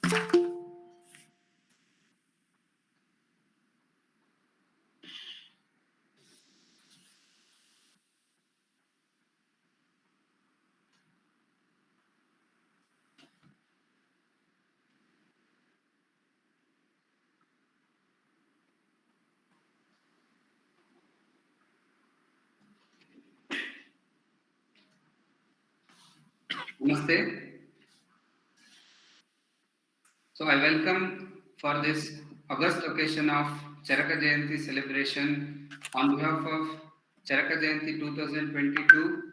Namaste. So I welcome for this August occasion of Charaka Jayanti celebration on behalf of Charaka Jayanti 2022.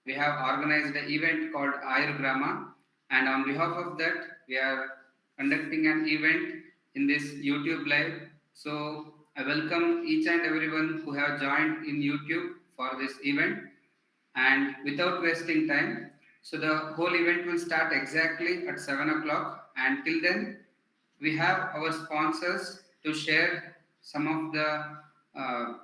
We have organized an event called Ayurgrama, and on behalf of that, we are conducting an event in this YouTube live. So I welcome each and everyone who have joined in YouTube for this event. And without wasting time, so the whole event will start exactly at 7 o'clock, and till then we have our sponsors to share some of the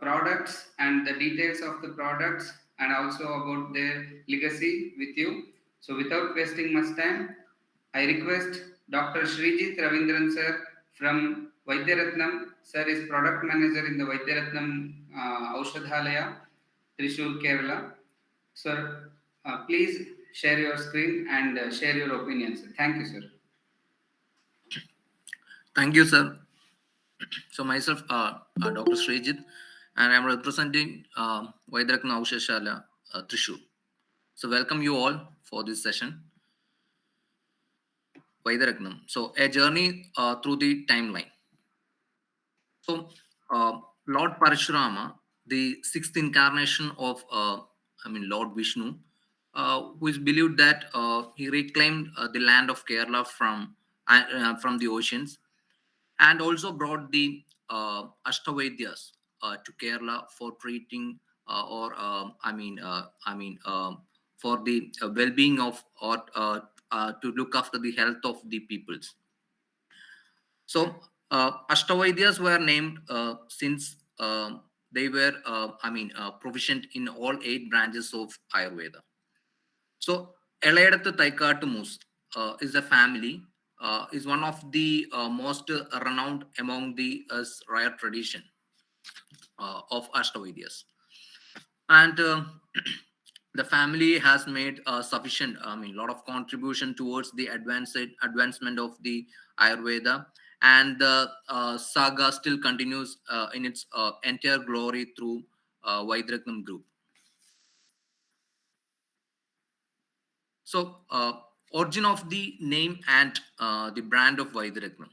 products and the details of the products and also about their legacy with you. So without wasting much time, I request Dr. Srijit Ravindran sir from Vaidyaratnam. Sir is product manager in the Vaidyaratnam Aushadhalaya, Trishur, Kerala. Sir, please share your screen and share your opinions. Thank you, sir. Thank you, sir. So myself, Dr. Srijit, and I'm representing Vaidyaratnam Aushadhalaya, Trishur. So welcome you all for this session. Vaidyaratnam. So a journey through the timeline. So Lord Parashurama, the sixth incarnation of Lord Vishnu, who is believed that he reclaimed the land of Kerala from the oceans, and also brought the Ashtavedyas to Kerala for treating for the well-being of or to look after the health of the peoples. So Ashtavedyas were named since they were proficient in all 8 branches of Ayurveda. So Elayadath Taikatamus is a family, is one of the most renowned among the rare tradition of Ashtavedyas. And the family has made sufficient, lot of contribution towards the advancement of the Ayurveda, and the saga still continues in its entire glory through Vaidyaratnam group. So, origin of the name and the brand of Vaidyaratnam.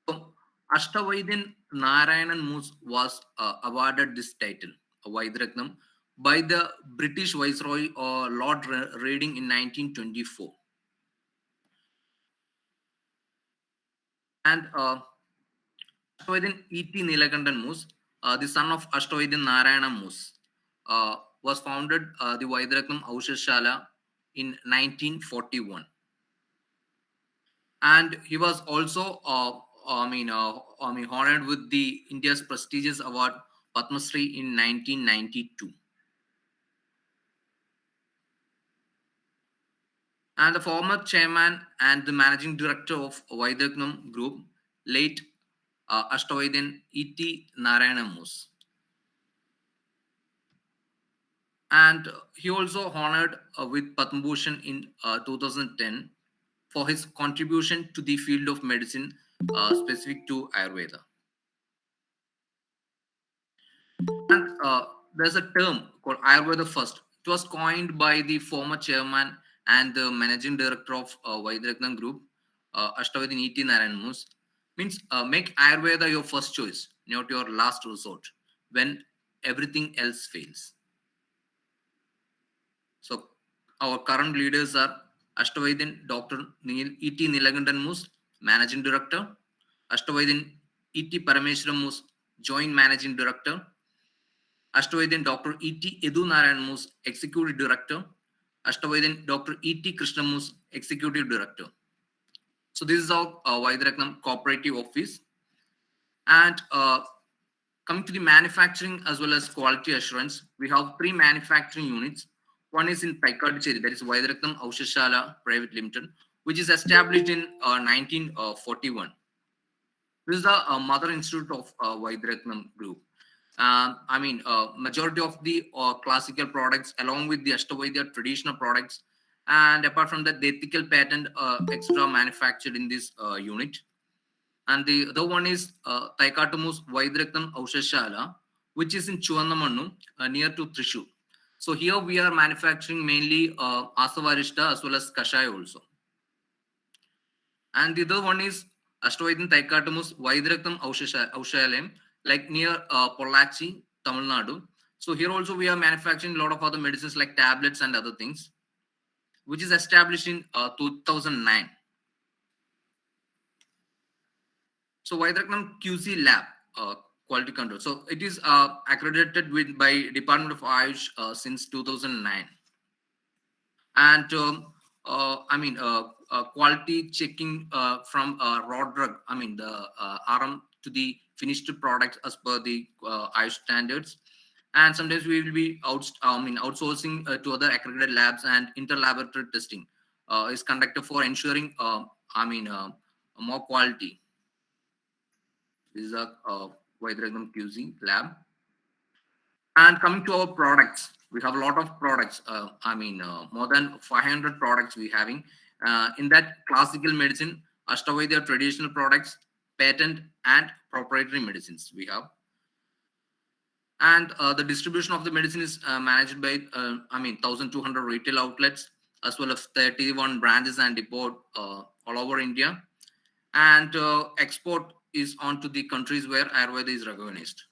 So, Ashtavaidyan Narayanan Mus was awarded this title, Vaidyaratnam, by the British Viceroy Lord Reading in 1924. And Ashtavaidyan E.T. Nilakandan Mus, the son of Ashtavaidyan Narayana Mus, was founded the Vaidyaratnam Aushadhala in 1941. And he was also honored with the India's prestigious award Padma Shri in 1992. And the former chairman and the managing director of Vaidyaratnam Group, late Ashtavaidyan E.T. Narayana Mus. And he also honored with Padma Bhushan in 2010 for his contribution to the field of medicine specific to Ayurveda. And there's a term called Ayurveda First. It was coined by the former chairman and the managing director of Vaidyaratnam Group, Ashtavaidyan E.T. Narayan Mus. Means make Ayurveda your first choice, not your last resort, when everything else fails. So our current leaders are Ashtavaidyan Dr. E.T. Nilakandan Mus, Managing Director, Ashtavaidyan E.T. Parameshwaram Mus, Joint Managing Director, Ashtavaidyan Dr. E.T. Edu Narayan Mus, Executive Director, Ashtavaidyan Dr. E.T. Krishna Mus, Executive Director. So this is our Vaidyaratnam Cooperative Office. And coming to the manufacturing as well as quality assurance, we have 3 manufacturing units. One is in Paikadicherry, that is Vaidyaratnam Aushadhala Private Limited. which is established in 1941. This is the mother institute of Vaidratnam group. Majority of the classical products, along with the Ashtavaidya traditional products, and apart from that, the ethical patent extra manufactured in this unit. And the other one is Taikatamu's Vaidraktam Aushashala, which is in Chuannamannu, near to Thrissur. So here we are manufacturing mainly Asavarishta as well as Kashaya also. And the other one is Ashtovaidin Taikatamus Vaidraktam Aushalayam, like near Pollachi, Tamil Nadu. So here also we are manufacturing a lot of other medicines like tablets and other things, which is established in 2009. So Vaidraktam QC Lab, quality control. So it is accredited by Department of Ayush since 2009. And quality checking from raw drug, the RM to the finished product as per the Ayush standards. And sometimes we will be outsourcing to other accredited labs, and interlaboratory testing is conducted for ensuring more quality. This is a Vaidrakam QC lab. And coming to our products, we have a lot of products. More than 500 products we having. In that, classical medicine, Ashtavaidya traditional products, patent and proprietary medicines we have. And the distribution of the medicine is managed by 1,200 retail outlets, as well as 31 branches and depot all over India. And export is on to the countries where Ayurveda is recognized.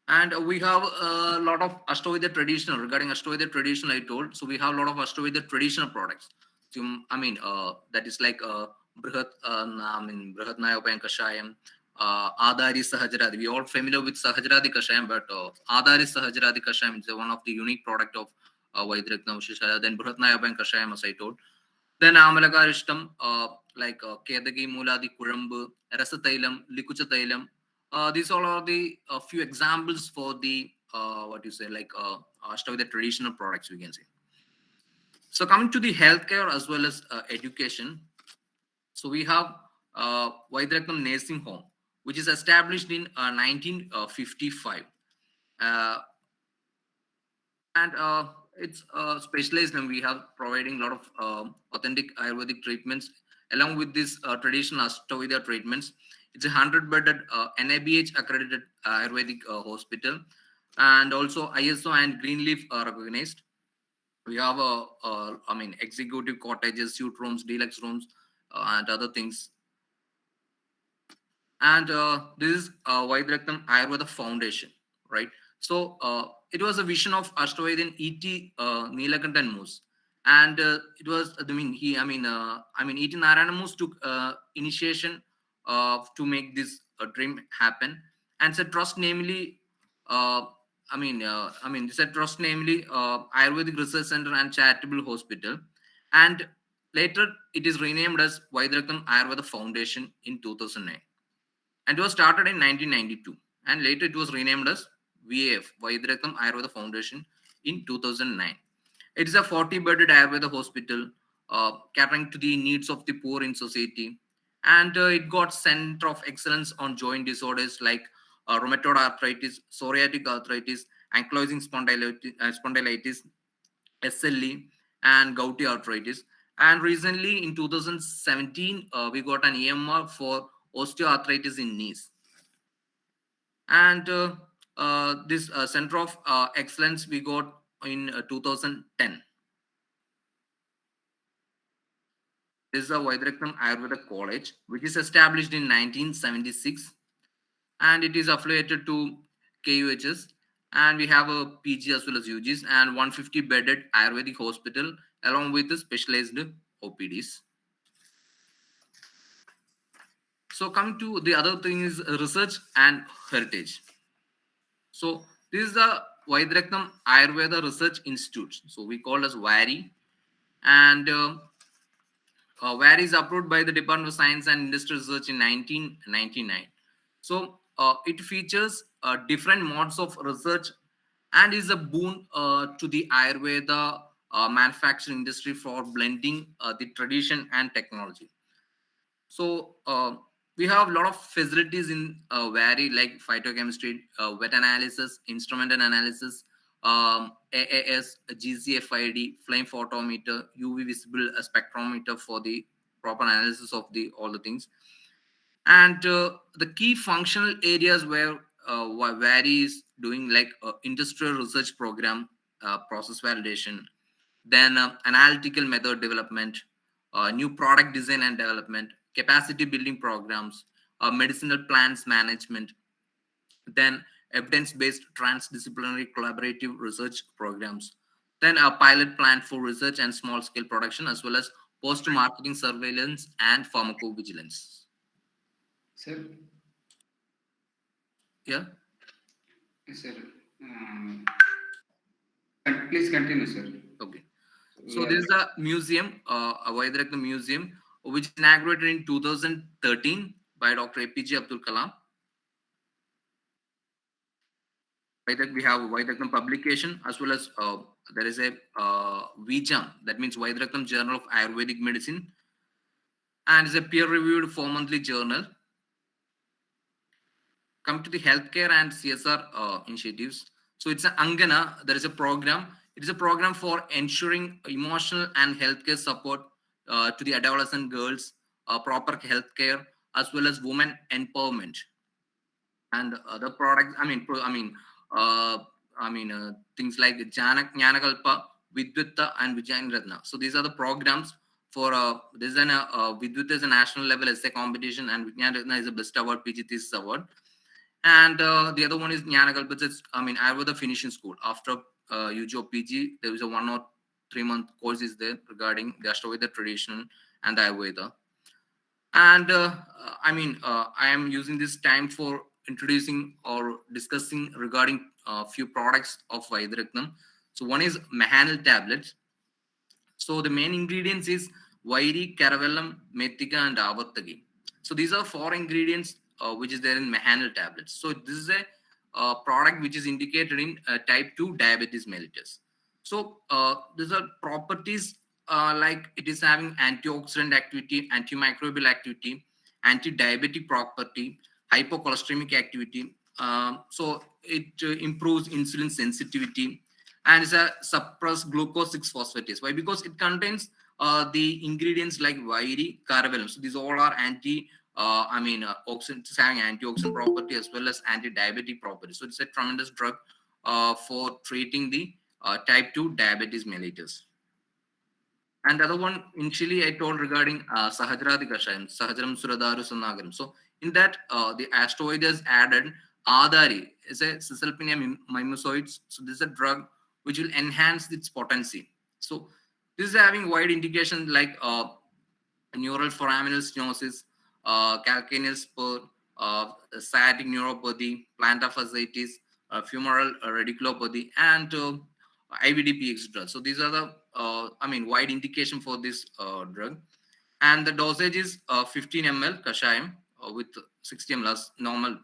And we have a lot of Ashtavaidya traditional. Regarding Ashtavaidya traditional, I told. So we have a lot of Ashtavaidya traditional products. That is like Brihat Nayopayam Kashayam, Adari Sahajaradi. We all familiar with Sahajaradi Kashayam, but Adari Sahajaradi Kashayam is one of the unique product of Vaidraktam Shishaya. Then Brihat Nayopayam Kashayam, as I told. Then Amalakaristam, like Kedagi Muladi Kurambu, Rasatailam, Likuchatailam. These all are the few examples for the Ashtavaidya traditional products, we can say. So coming to the healthcare as well as education, so we have Vaidrakam Nursing Home, which is established in 1955. And it's specialized, and we have providing a lot of authentic Ayurvedic treatments along with these traditional Ashtavaidya treatments. It's a 100-bedded NABH accredited Ayurvedic hospital, and also ISO and Greenleaf are recognized. We have executive cottages, suite rooms, deluxe rooms, and other things. And this is Vaidraktam Ayurveda Foundation, right? So it was a vision of Ashtavaidyan E.T. Neelakantan Moose, and it was E.T. Narayana Moose took initiation to make this dream happen, and said trust namely Ayurvedic Research Center and Charitable Hospital, and later it is renamed as Vaidrakam Ayurveda Foundation in 2009. And it was started in 1992, and later it was renamed as VAF, Vaidrakam Ayurveda Foundation, in 2009. It is a 40-bedded Ayurveda hospital catering to the needs of the poor in society, and it got Center of Excellence on joint disorders like rheumatoid arthritis, psoriatic arthritis, ankylosing spondylitis, SLE, and gouty arthritis. And recently, in 2017, we got an EMR for osteoarthritis in knees. And this Center of Excellence we got in 2010. This is a Vaidrakam Ayurveda College, which is established in 1976, and it is affiliated to KUHS. And we have a PG as well as UGs, and 150-bedded Ayurvedic hospital along with the specialized OPDs. So coming to the other thing is research and heritage. So this is the Vaidrakam Ayurveda Research Institute. So we call as WARI, and WARI is approved by the Department of Science and Industrial Research in 1999. So it features different modes of research and is a boon to the Ayurveda manufacturing industry for blending the tradition and technology. So we have a lot of facilities in vary like phytochemistry, wet analysis, instrumental analysis, AAS, GCFID, flame photometer, UV visible spectrometer for the proper analysis of the all the things. And the key functional areas where vary is doing like industrial research program, process validation, then analytical method development, new product design and development, capacity building programs, medicinal plants management, then evidence-based transdisciplinary collaborative research programs, then a pilot plan for research and small-scale production, as well as post-marketing surveillance and pharmacovigilance. Sir, Yeah. sir, please continue, sir. Okay. We So are this is a museum, a Vaidarakna Museum, which inaugurated in 2013 by Dr. APJ Abdul Kalam. We have Vaidarakna publication, as well as there is a VJAM, that means Vaidarakna Journal of Ayurvedic Medicine, and is a peer-reviewed 4-monthly journal. Come to the healthcare and CSR initiatives. So it's an Angana, there is a program. It is a program for ensuring emotional and healthcare support to the adolescent girls, proper healthcare, as well as women empowerment. And other products, uh, things like Jnanakalpa, Vidvita, and Vijayan Ratna. So these are the programs for this is an Vidvita is a national level essay competition, and Vijnan Ratna is a best award, PG Thesis award. And the other one is Jnanakalpa. It's Ayurveda finishing school. After UG PG, there is a 1 or 3 month course is there regarding the Ashtaveda tradition and the Ayurveda. And I am using this time for introducing or discussing regarding a few products of Vaidraknam. So one is Mahanal tablets. So the main ingredients is Vairi, Caravellam, Methika, and Avartagi. So these are 4 ingredients which is there in Mahanal tablets. So this is a product which is indicated in type 2 diabetes mellitus. So these are properties like it is having antioxidant activity, antimicrobial activity, anti-diabetic property, hypocholesteremic activity. So it improves insulin sensitivity, and it's a suppressed glucose 6-phosphatase. Why? Because it contains the ingredients like Vairi, Caravellam. So these all are oxidant, having antioxidant property as well as anti-diabetic property. So it's a tremendous drug for treating the type 2 diabetes mellitus. And the other one, initially I told regarding Sahajaradi Kashayam, Sahajaram Suradaru Sanagaram. So in that, the asteroids added Adari, is a Cisalpinia mimosoids. So this is a drug which will enhance its potency. So this is having wide indications like neural foraminal stenosis, calcaneal spur, sciatic neuropathy, plantar fasciitis, femoral radiculopathy, and IVDP, etc. So these are the wide indication for this drug, and the dosage is 15 ml kashayam with 60 ml as normal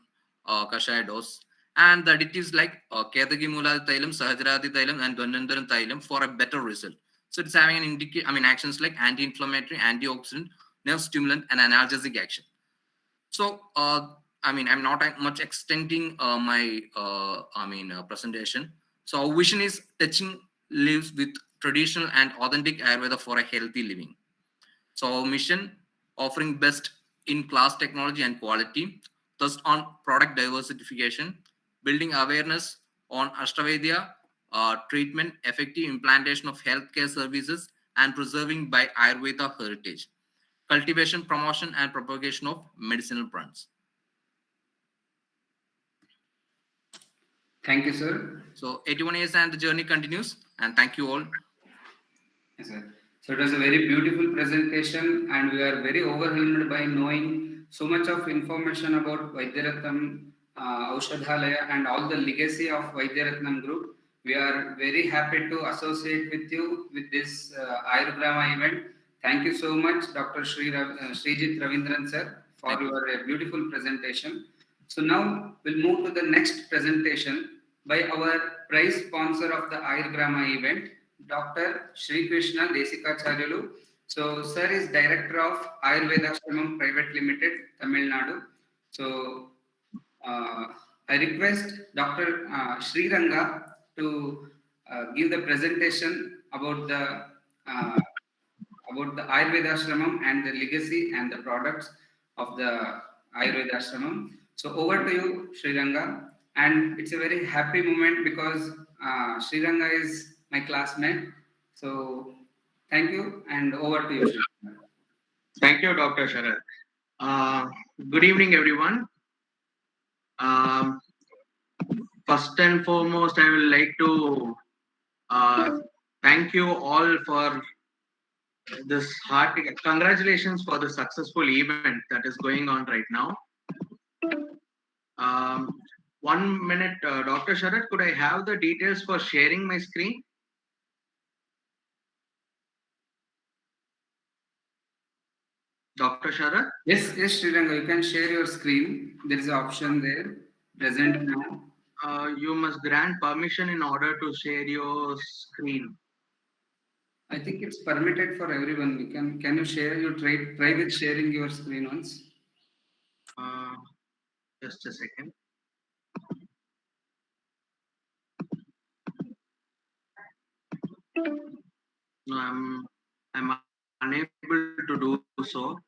kashaya dose, and the additives like Ketagi Mula Thailam, Sahajaradi Thailam, and Dwandandaran Thailam for a better result. So it's having an actions like anti-inflammatory, antioxidant, nerve stimulant, and analgesic action. So I'm not much extending my presentation. So our vision is touching lives with traditional and authentic Ayurveda for a healthy living. So our mission, offering best in class technology and quality, thus on product diversification, building awareness on Ashtavedya treatment, effective implantation of healthcare services, and preserving by Ayurveda heritage, cultivation, promotion, and propagation of medicinal plants. Thank you, sir. So 81 years and the journey continues, and thank you all. Yes, sir. So it was a very beautiful presentation, and we are very overwhelmed by knowing so much of information about Vaidyaratnam, Aushadhalaya, and all the legacy of Vaidyaratnam group. We are very happy to associate with you with this Ayurgrama event. Thank you so much, Dr. Srijit Ravindran sir, for your beautiful presentation. So now we'll move to the next presentation by our prize sponsor of the Ayurgrama event, Dr. Sri Krishna Desikacharyalu. So, sir is director of Ayurveda Ashramam Private Limited, Tamil Nadu. So, uh, I request Dr. Sri Ranga to give the presentation uh, about the Ayurveda Ashramam and the legacy and the products of the Ayurveda Ashramam. So over to you, Sri Ranga. And it's a very happy moment because Sri Ranga is my classmate. So thank you and over to you, Sri Ranga. Thank you, Dr. Sharad. Good evening, everyone. Um, First and foremost, I would like to uh, thank you all for this hearty congratulations for the successful event that is going on right now. Um, 1 minute, Dr. Sharad, could I have the details for sharing my screen? Dr. Sharad? Yes, yes, Sri Ranga, you can share your screen. There is an option there, present now. You must grant permission in order to share your screen. I think it's permitted for everyone. Can you share, you try with sharing your screen once? Uh, just a second. No, I'm unable to do so.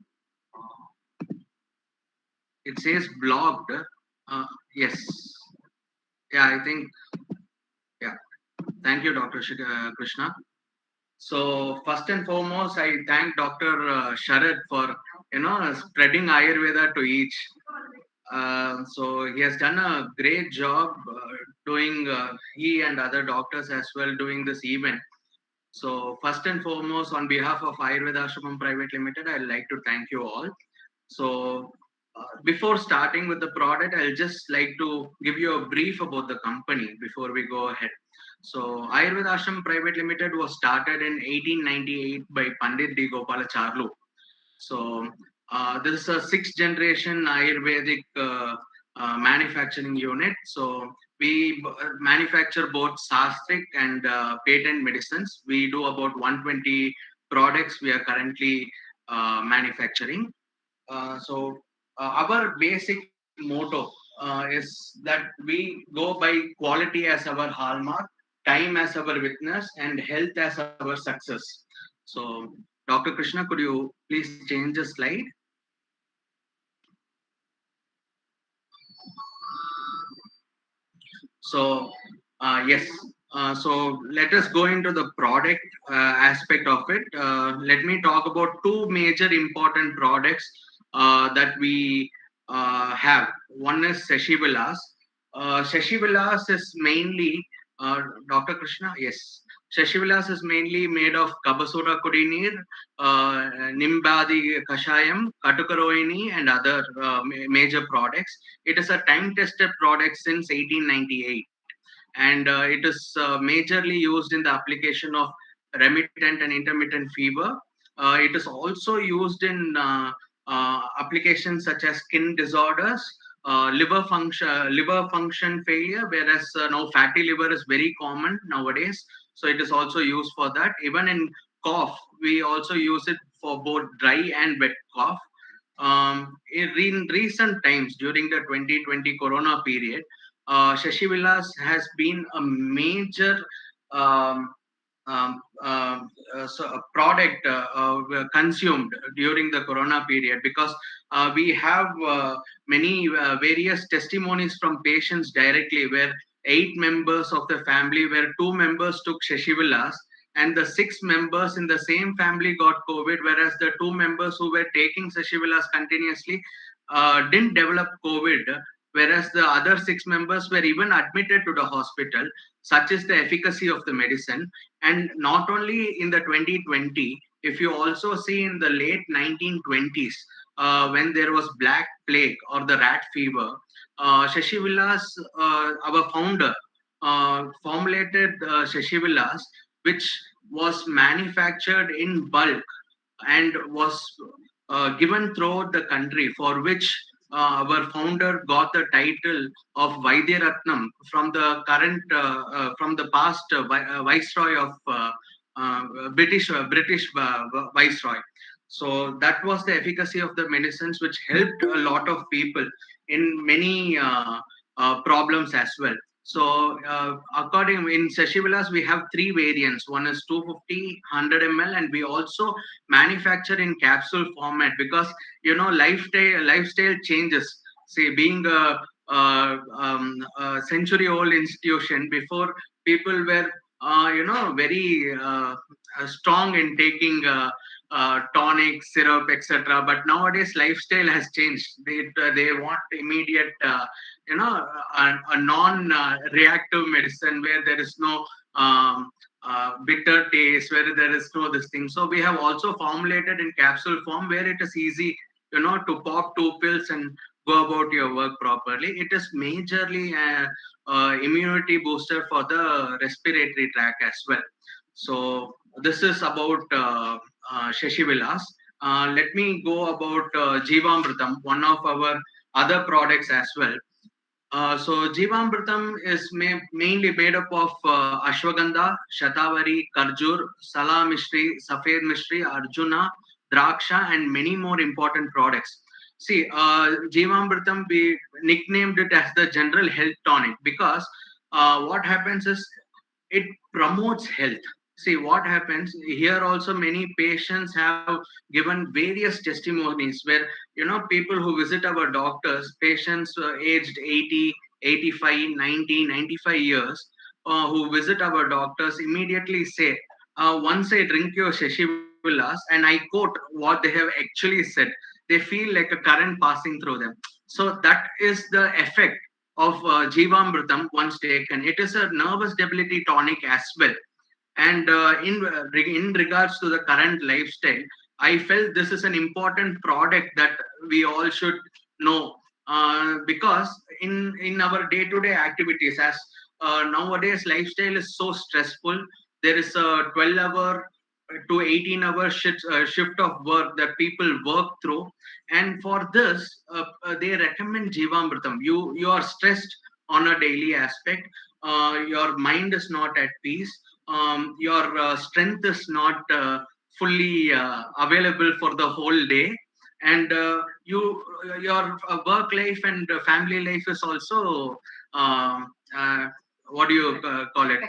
It says blocked. Yes. Yeah, I think. Yeah. Thank you, Dr. Krishna. So first and foremost, I thank Dr. Sharad for spreading Ayurveda to each. So he has done a great job doing. He and other doctors as well doing this event. So first and foremost, on behalf of Ayurveda Ashramam Private Limited, I'd like to thank you all. So before starting with the product, I'll just like to give you a brief about the company before we go ahead. So Ayurveda Ashram Private Limited was started in 1898 by Pandit D. Gopalacharlu. So this is a sixth generation Ayurvedic manufacturing unit. So we manufacture both Sastric and patent medicines. We do about 120 products we are currently manufacturing. Our basic motto is that we go by quality as our hallmark, time as our witness, and health as our success. So, Dr. Krishna, could you please change the slide? So, yes. So let us go into the product aspect of it. Let me talk about two major important products that we have. One is Seshivilas. Seshivilas is mainly, Dr. Krishna, yes. Seshivilas is mainly made of Kabasura Kudinir, Nimbadi Kashayam, Katukaroini, and other major products. It is a time-tested product since 1898, and it is majorly used in the application of remittent and intermittent fever. It is also used in applications such as skin disorders, liver function failure, whereas now fatty liver is very common nowadays. So it is also used for that. Even in cough, we also use it for both dry and wet cough. In recent times, during the 2020 Corona period, Shashi Vilas has been a major um, a product consumed during the Corona period, because we have many various testimonies from patients directly, where 8 members of the family, where 2 members took Shashi Vilas, and the 6 members in the same family got COVID, whereas the 2 members who were taking Seshivilas continuously didn't develop COVID, whereas the other 6 members were even admitted to the hospital. Such is the efficacy of the medicine. And not only in the 2020, if you also see in the late 1920s, when there was Black Plague or the rat fever, Shashivilas, our founder, formulated Shashivilas, which was manufactured in bulk and was given throughout the country, for which our founder got the title of Vaidya Ratnam from the current, from the past Viceroy of British viceroy. So that was the efficacy of the medicines, which helped a lot of people in many problems as well. So, according in Seshivilas, we have three variants. One is 250, 100 ml, and we also manufacture in capsule format because lifestyle changes. See, being a century-old institution, before people were very strong in taking tonic, syrup, etc. But nowadays, lifestyle has changed. They want immediate, a non-reactive medicine where there is no bitter taste, where there is no this thing. So we have also formulated in capsule form where it is easy, to pop two pills and go about your work properly. It is majorly immunity booster for the respiratory tract as well. So this is about Sheshivilas. Let me go about Jivamritam, one of our other products as well. So Jivamritam is mainly made up of Ashwagandha, Shatavari, Karjur, Sala Mishri, Safed Mishri, Arjuna, Draksha, and many more important products. See, Jivamritam, we nicknamed it as the general health tonic because what happens is it promotes health. See what happens here. Also, many patients have given various testimonies where people who visit our doctors, patients aged 80, 85, 90, 95 years, who visit our doctors immediately say, once I drink your Sheshivilas, and I quote what they have actually said, they feel like a current passing through them. So that is the effect of Jivamritam once taken. It is a nervous debility tonic as well. And in regards to the current lifestyle, I felt this is an important product that we all should know, because in our day-to-day activities, as nowadays lifestyle is so stressful. There is a 12-hour to 18-hour shift of work that people work through, and for this they recommend Jivamritam. You are stressed on a daily aspect. Your mind is not at peace. Your strength is not fully available for the whole day, and your work life and family life is also uh, uh, what do you call it,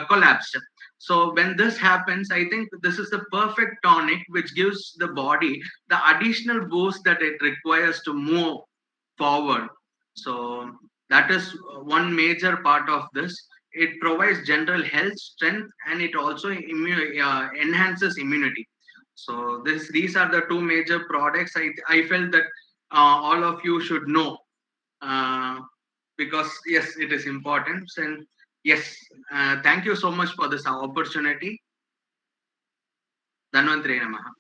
collapsed. So when this happens, I think this is the perfect tonic which gives the body the additional boost that it requires to move forward. So that is one major part of this. It provides general health strength, and it also enhances immunity. So these are the two major products I felt that all of you should know, uh, because yes, it is important. And yes, thank you so much for this opportunity. Dhanvantri Namaha.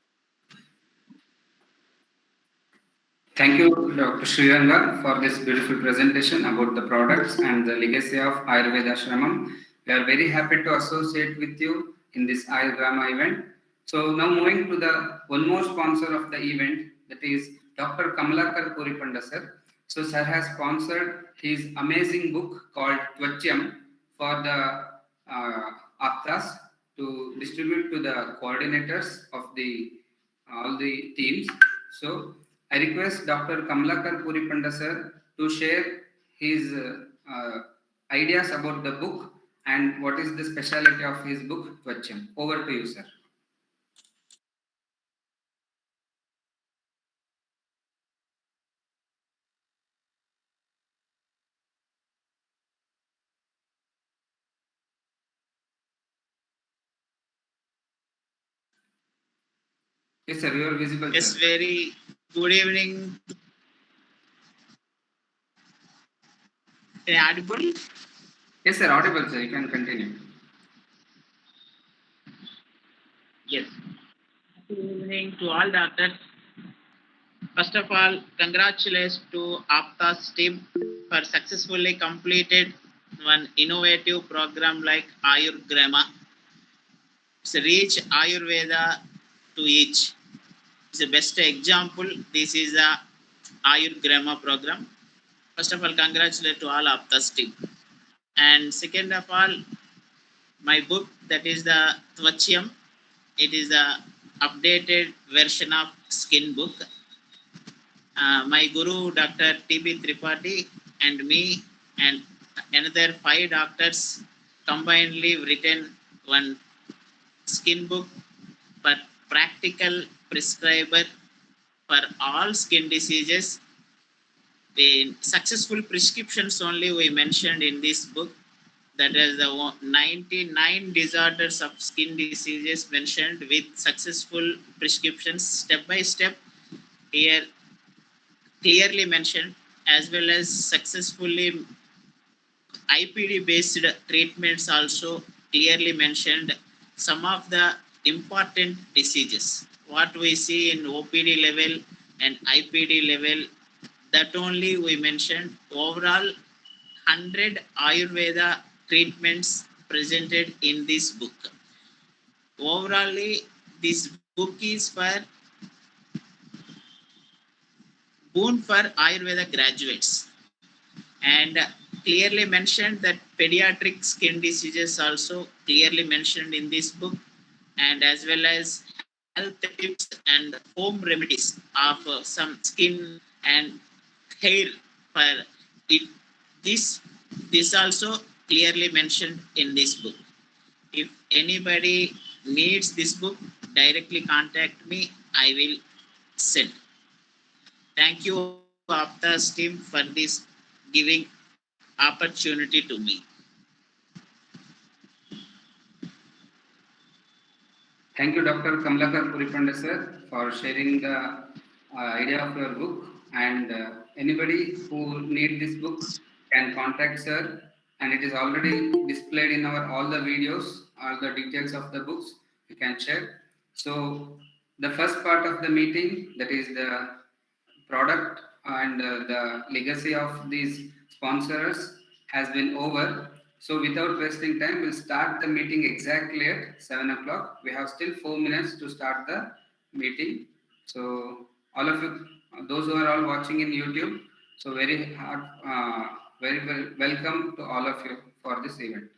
Thank you, Dr. Sriranga, for this beautiful presentation about the products and the legacy of Ayurveda Shramam. We are very happy to associate with you in this Ayurgrama event. So now moving to the one more sponsor of the event, that is Dr. Kamalakar Puripanda sir. So sir has sponsored his amazing book called Twachyam for the Aaptas to distribute to the coordinators of the all the teams. So I request Dr. Kamalakar Puripanda sir to share his ideas about the book and what is the speciality of his book, Twacham. Over to you, sir. Yes, sir, you are visible. Yes, sir. very good evening. Audible? Yes, sir, audible, sir. You can continue. Yes. Good evening to all doctors. First of all, congratulations to Aaptas team for successfully completed one innovative program like Ayurgrama. It's a reach Ayurveda to each. It's the best example. This is a Ayurgrama program. First of all, congratulations to all Aaptas team. And second of all, my book, that is the Tvachyam. It is a updated version of skin book. My guru, Dr. T.B. Tripathi, and me, and another 5 doctors combinedly written one skin book for practical prescriber for all skin diseases. The successful prescriptions only we mentioned in this book. That is the 99 disorders of skin diseases mentioned with successful prescriptions step by step here clearly mentioned, as well as successfully IPD based treatments also clearly mentioned. Some of the important diseases what we see in OPD level and IPD level, that only we mentioned. Overall 100 Ayurveda treatments presented in this book. Overall, this book is for boon for Ayurveda graduates, and clearly mentioned that pediatric skin diseases also clearly mentioned in this book, and as well as health tips and home remedies of some skin and hair for it. This this also clearly mentioned in this book. If anybody needs this book, directly contact me, I will send. Thank you, Aaptas team, for this giving opportunity to me. Thank you, Dr. Kamlakar Puripanda sir, for sharing the idea of your book. And anybody who need this book can contact sir. And it is already displayed in our all the videos, all the details of the books you can check. So the first part of the meeting, that is the product and the legacy of these sponsors has been over. So without wasting time, we'll start the meeting exactly at 7 o'clock. We have still 4 minutes to start the meeting. So all of you, those who are all watching in YouTube, so very welcome to all of you for this event.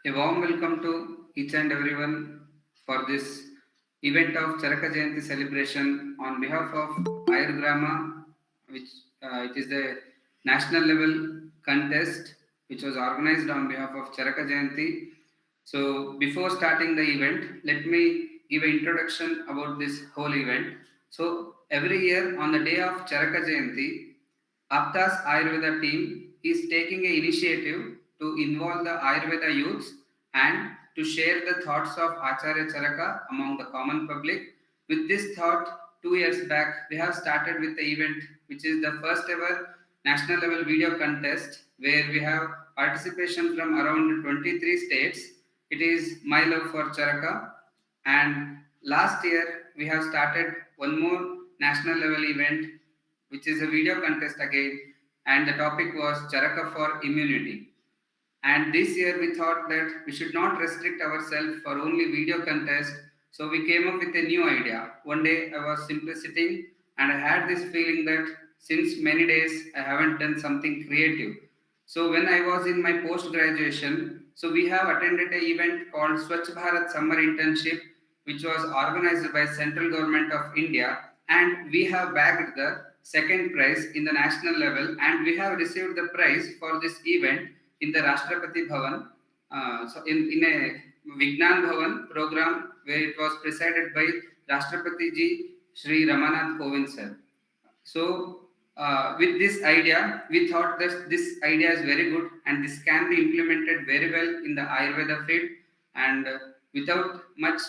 A warm welcome to each and everyone for this event of Charaka Jayanti celebration on behalf of Ayurgrama, which it is the national level contest which was organized on behalf of Charaka Jayanti. So before starting the event, let me give an introduction about this whole event. So every year on the day of Charaka Jayanti, Aaptas Ayurveda team is taking an initiative to involve the Ayurveda youths and to share the thoughts of Acharya Charaka among the common public. With this thought, 2 years back, we have started with the event, which is the first ever national level video contest, where we have participation from around 23 states. It is My Love for Charaka. And last year, we have started one more national level event, which is a video contest again, and the topic was Charaka for immunity. And this year we thought that we should not restrict ourselves for only video contest. So we came up with a new idea. One day I was simply sitting and I had this feeling that since many days I haven't done something creative. So when I was in my post graduation, so we have attended an event called Swachh Bharat Summer Internship, which was organized by Central Government of India, and we have bagged the second prize in the national level, and we have received the prize for this event in the Rashtrapati Bhavan, so in a Vignan Bhavan program where it was presided by Rashtrapati Ji Shri Ramanath Kovind sir. So with this idea, we thought that this idea is very good and this can be implemented very well in the Ayurveda field, and without much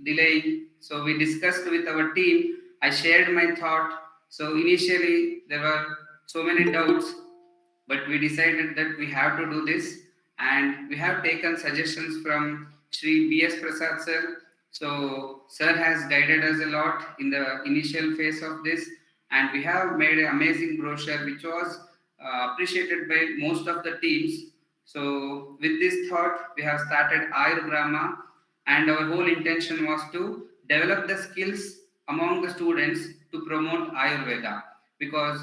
delay, so we discussed with our team. I shared my thought. So initially there were so many doubts, but we decided that we have to do this, and we have taken suggestions from Shri B.S. Prasad sir. So sir has guided us a lot in the initial phase of this, and we have made an amazing brochure which was appreciated by most of the teams. So with this thought, we have started Ayurgrama, and our whole intention was to develop the skills among the students to promote Ayurveda, because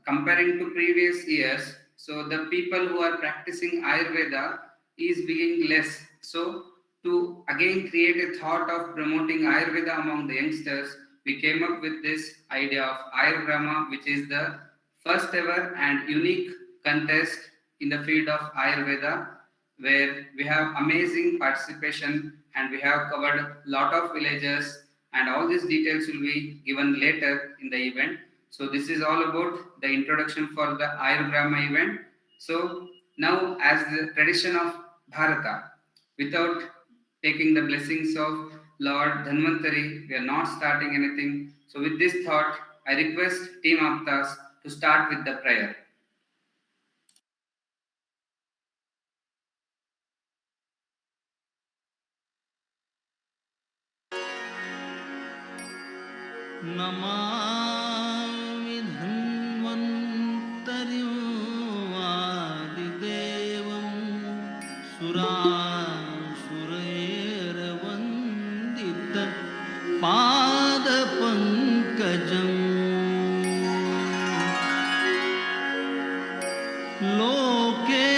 comparing to previous years, so the people who are practicing Ayurveda is being less. So to again create a thought of promoting Ayurveda among the youngsters, we came up with this idea of Ayurgrama, which is the first ever and unique contest in the field of Ayurveda, where we have amazing participation and we have covered a lot of villages, and all these details will be given later in the event. So this is all about the introduction for the Ayurgrama event. So now, as the tradition of Bharata, without taking the blessings of Lord Dhanvantari, we are not starting anything. So with this thought, I request Team Aaptas to start with the prayer. Namami धन्वन्तरिं आदिदेवं सुरासुरैर्वन्दित पादपङ्कजम् लोके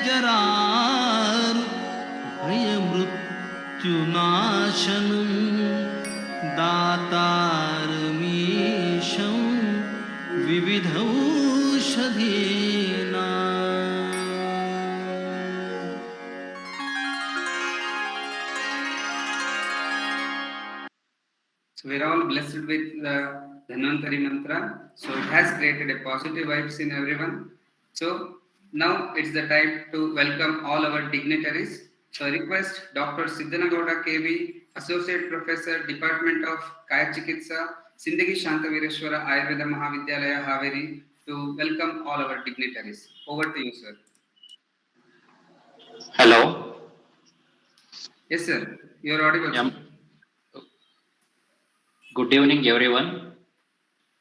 जरार्भयमृत्युनाशनम् दातारमीशं विविधौषधीना. So we're all blessed with the Dhanvantari mantra. So it has created a positive vibes in everyone. So now it's the time to welcome all our dignitaries. So I request Dr. Siddhanagowda KV, Associate Professor, Department of Kaya Chikitsa, Sindagi Shantavireshwara Ayurveda Mahavidyalaya Haveri, to welcome all our dignitaries. Over to you, sir. Hello. Yes, sir. You are audible. Yeah. Sir. Good evening, everyone.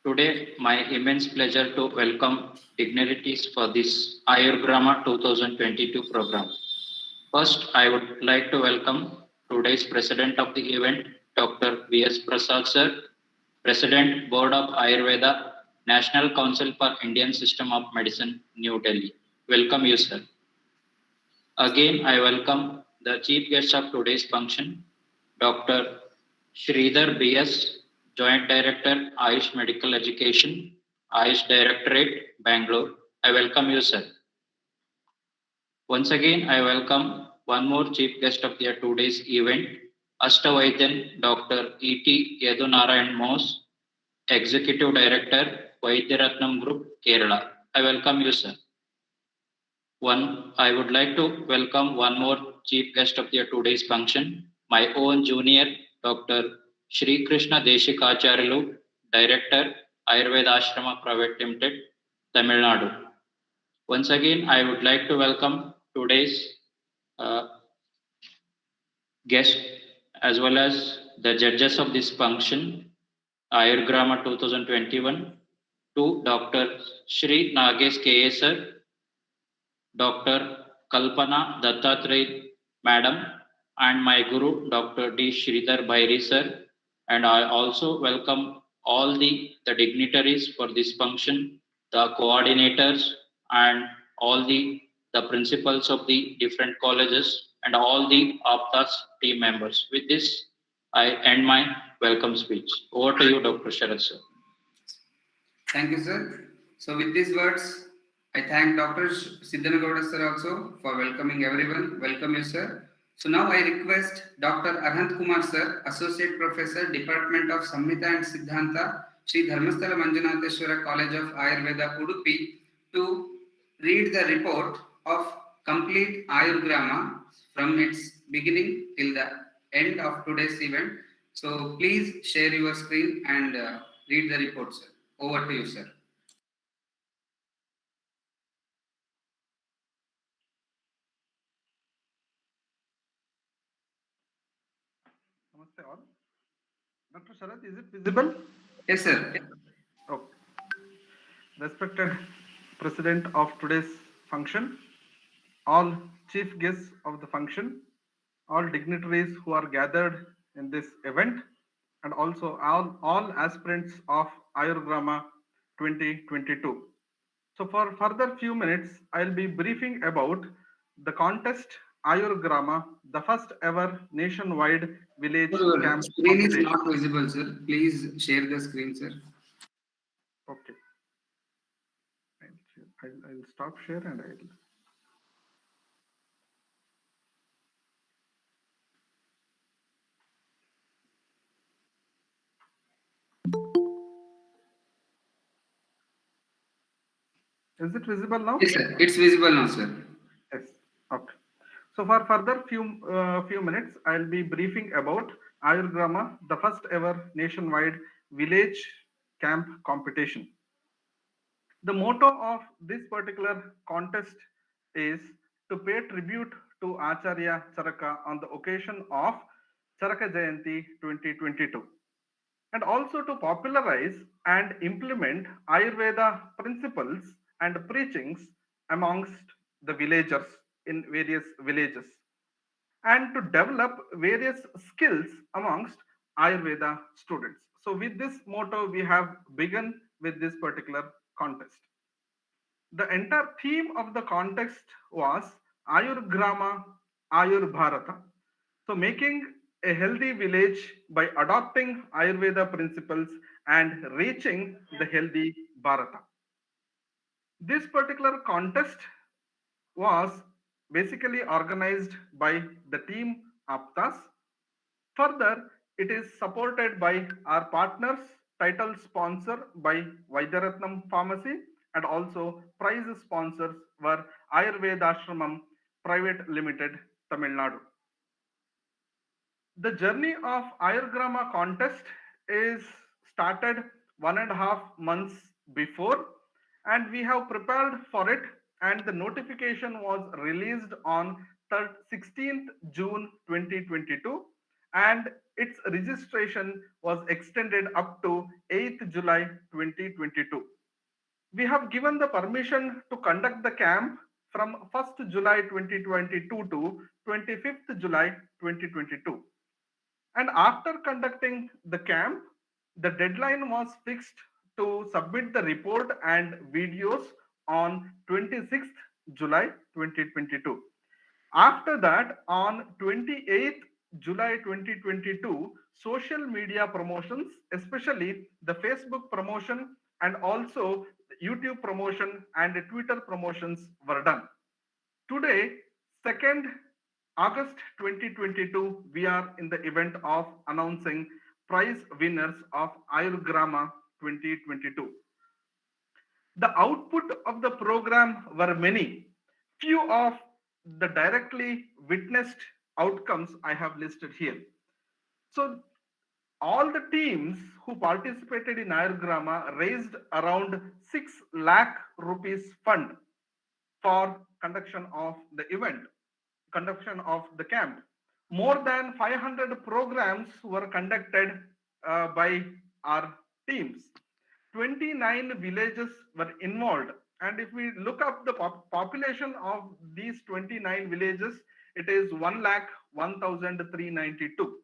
Today, my immense pleasure to welcome dignitaries for this Ayurgrama 2022 program. First, I would like to welcome today's President of the event, Dr. V.S. Prasad sir, President, Board of Ayurveda, National Council for Indian System of Medicine, New Delhi. Welcome you, sir. Again, I welcome the chief guest of today's function, Dr. Sridhar B.S., Joint Director, Ayush Medical Education, Ayush Directorate, Bangalore. I welcome you, sir. Once again, I welcome one more chief guest of the today's event, Ashtavaidyan Dr. E.T. Yadunarayan Mose, Executive Director, Vaidyaratnam Group, Kerala. I welcome you, sir. I would like to welcome one more chief guest of the today's function, my own junior, Dr. Shri Krishna Deshikacharyalu, Director, Ayurveda Ashrama Private Limited, Tamil Nadu. Once again, I would like to welcome today's uh, guest as well as the judges of this function, Ayurgrama 2021, to Dr. Shri Nagesh K.A. sir, Dr. Kalpana Dattatray Madam, and my Guru, Dr. D. Sridhar Bhairi sir. And I also welcome all the dignitaries for this function, the coordinators, and all the principals of the different colleges, and all the Aaptas team members. With this, I end my welcome speech. Over to you, Dr. Sharad sir. Thank you, sir. So, with these words, I thank Dr. Siddhanagowda sir also for welcoming everyone. Welcome you, sir. So, now I request Dr. Arhant Kumar sir, Associate Professor, Department of Samhita and Siddhanta, Sri Dharmasthala Manjunatheshwara College of Ayurveda, Udupi, to read the report of complete Ayurgrama from its beginning till the end of today's event. So, please share your screen and read the report, sir. Over to you, sir. Namaste all. Dr. Sharad, is it visible? Yes, sir. Okay. Respected President of today's function, all chief guests of the function, all dignitaries who are gathered in this event, and also all aspirants of Ayurgrama 2022. So for further few minutes, I'll be briefing about the contest Ayurgrama, the first ever nationwide village Your camp screen is competition. not visible, sir. Please share the screen, sir. Okay. I'll stop share and I'll. Is it visible now? Yes, sir. It's visible now, sir. Yes. Okay. So for further few minutes, I'll be briefing about Ayurgrama, the first ever nationwide village camp competition. The motto of this particular contest is to pay tribute to Acharya Charaka on the occasion of Charaka Jayanti 2022, and also to popularize and implement Ayurveda principles and preachings amongst the villagers in various villages, and to develop various skills amongst Ayurveda students. So with this motto, we have begun with this particular contest. The entire theme of the contest was Ayurgrama, Bharata. So making a healthy village by adopting Ayurveda principles and reaching the healthy Bharata. This particular contest was basically organized by the team Aaptas. Further, it is supported by our partners, title sponsor by Vaidyaratnam Pharmacy, and also prize sponsors were Ayurveda Ashramam Private Limited, Tamil Nadu. The journey of Ayurgrama contest is started 1.5 months before, and we have prepared for it, and the notification was released on 16th June 2022, and its registration was extended up to 8th July 2022. We have given the permission to conduct the camp from 1st July 2022 to 25th July 2022. And after conducting the camp, the deadline was fixed to submit the report and videos on 26th July 2022. After that, on 28th July 2022, social media promotions, especially the Facebook promotion and also YouTube promotion and the Twitter promotions were done. Today, 2nd August 2022, we are in the event of announcing prize winners of Ayurgrama 2022. The output of the program were many. Few of the directly witnessed outcomes I have listed here. So all the teams who participated in Ayurgrama raised around 6 lakh rupees fund for conduction of the event, conduction of the camp. More than 500 programs were conducted by our teams. 29 villages were involved. And if we look up the population of these 29 villages, it is 1,01,392.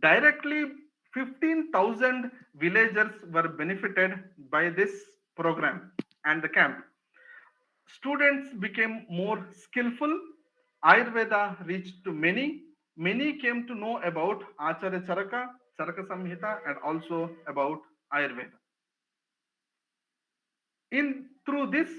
Directly, 15,000 villagers were benefited by this program and the camp. Students became more skillful. Ayurveda reached to many. Many came to know about Acharya Charaka, Charaka Samhita, and also about Ayurveda. Through this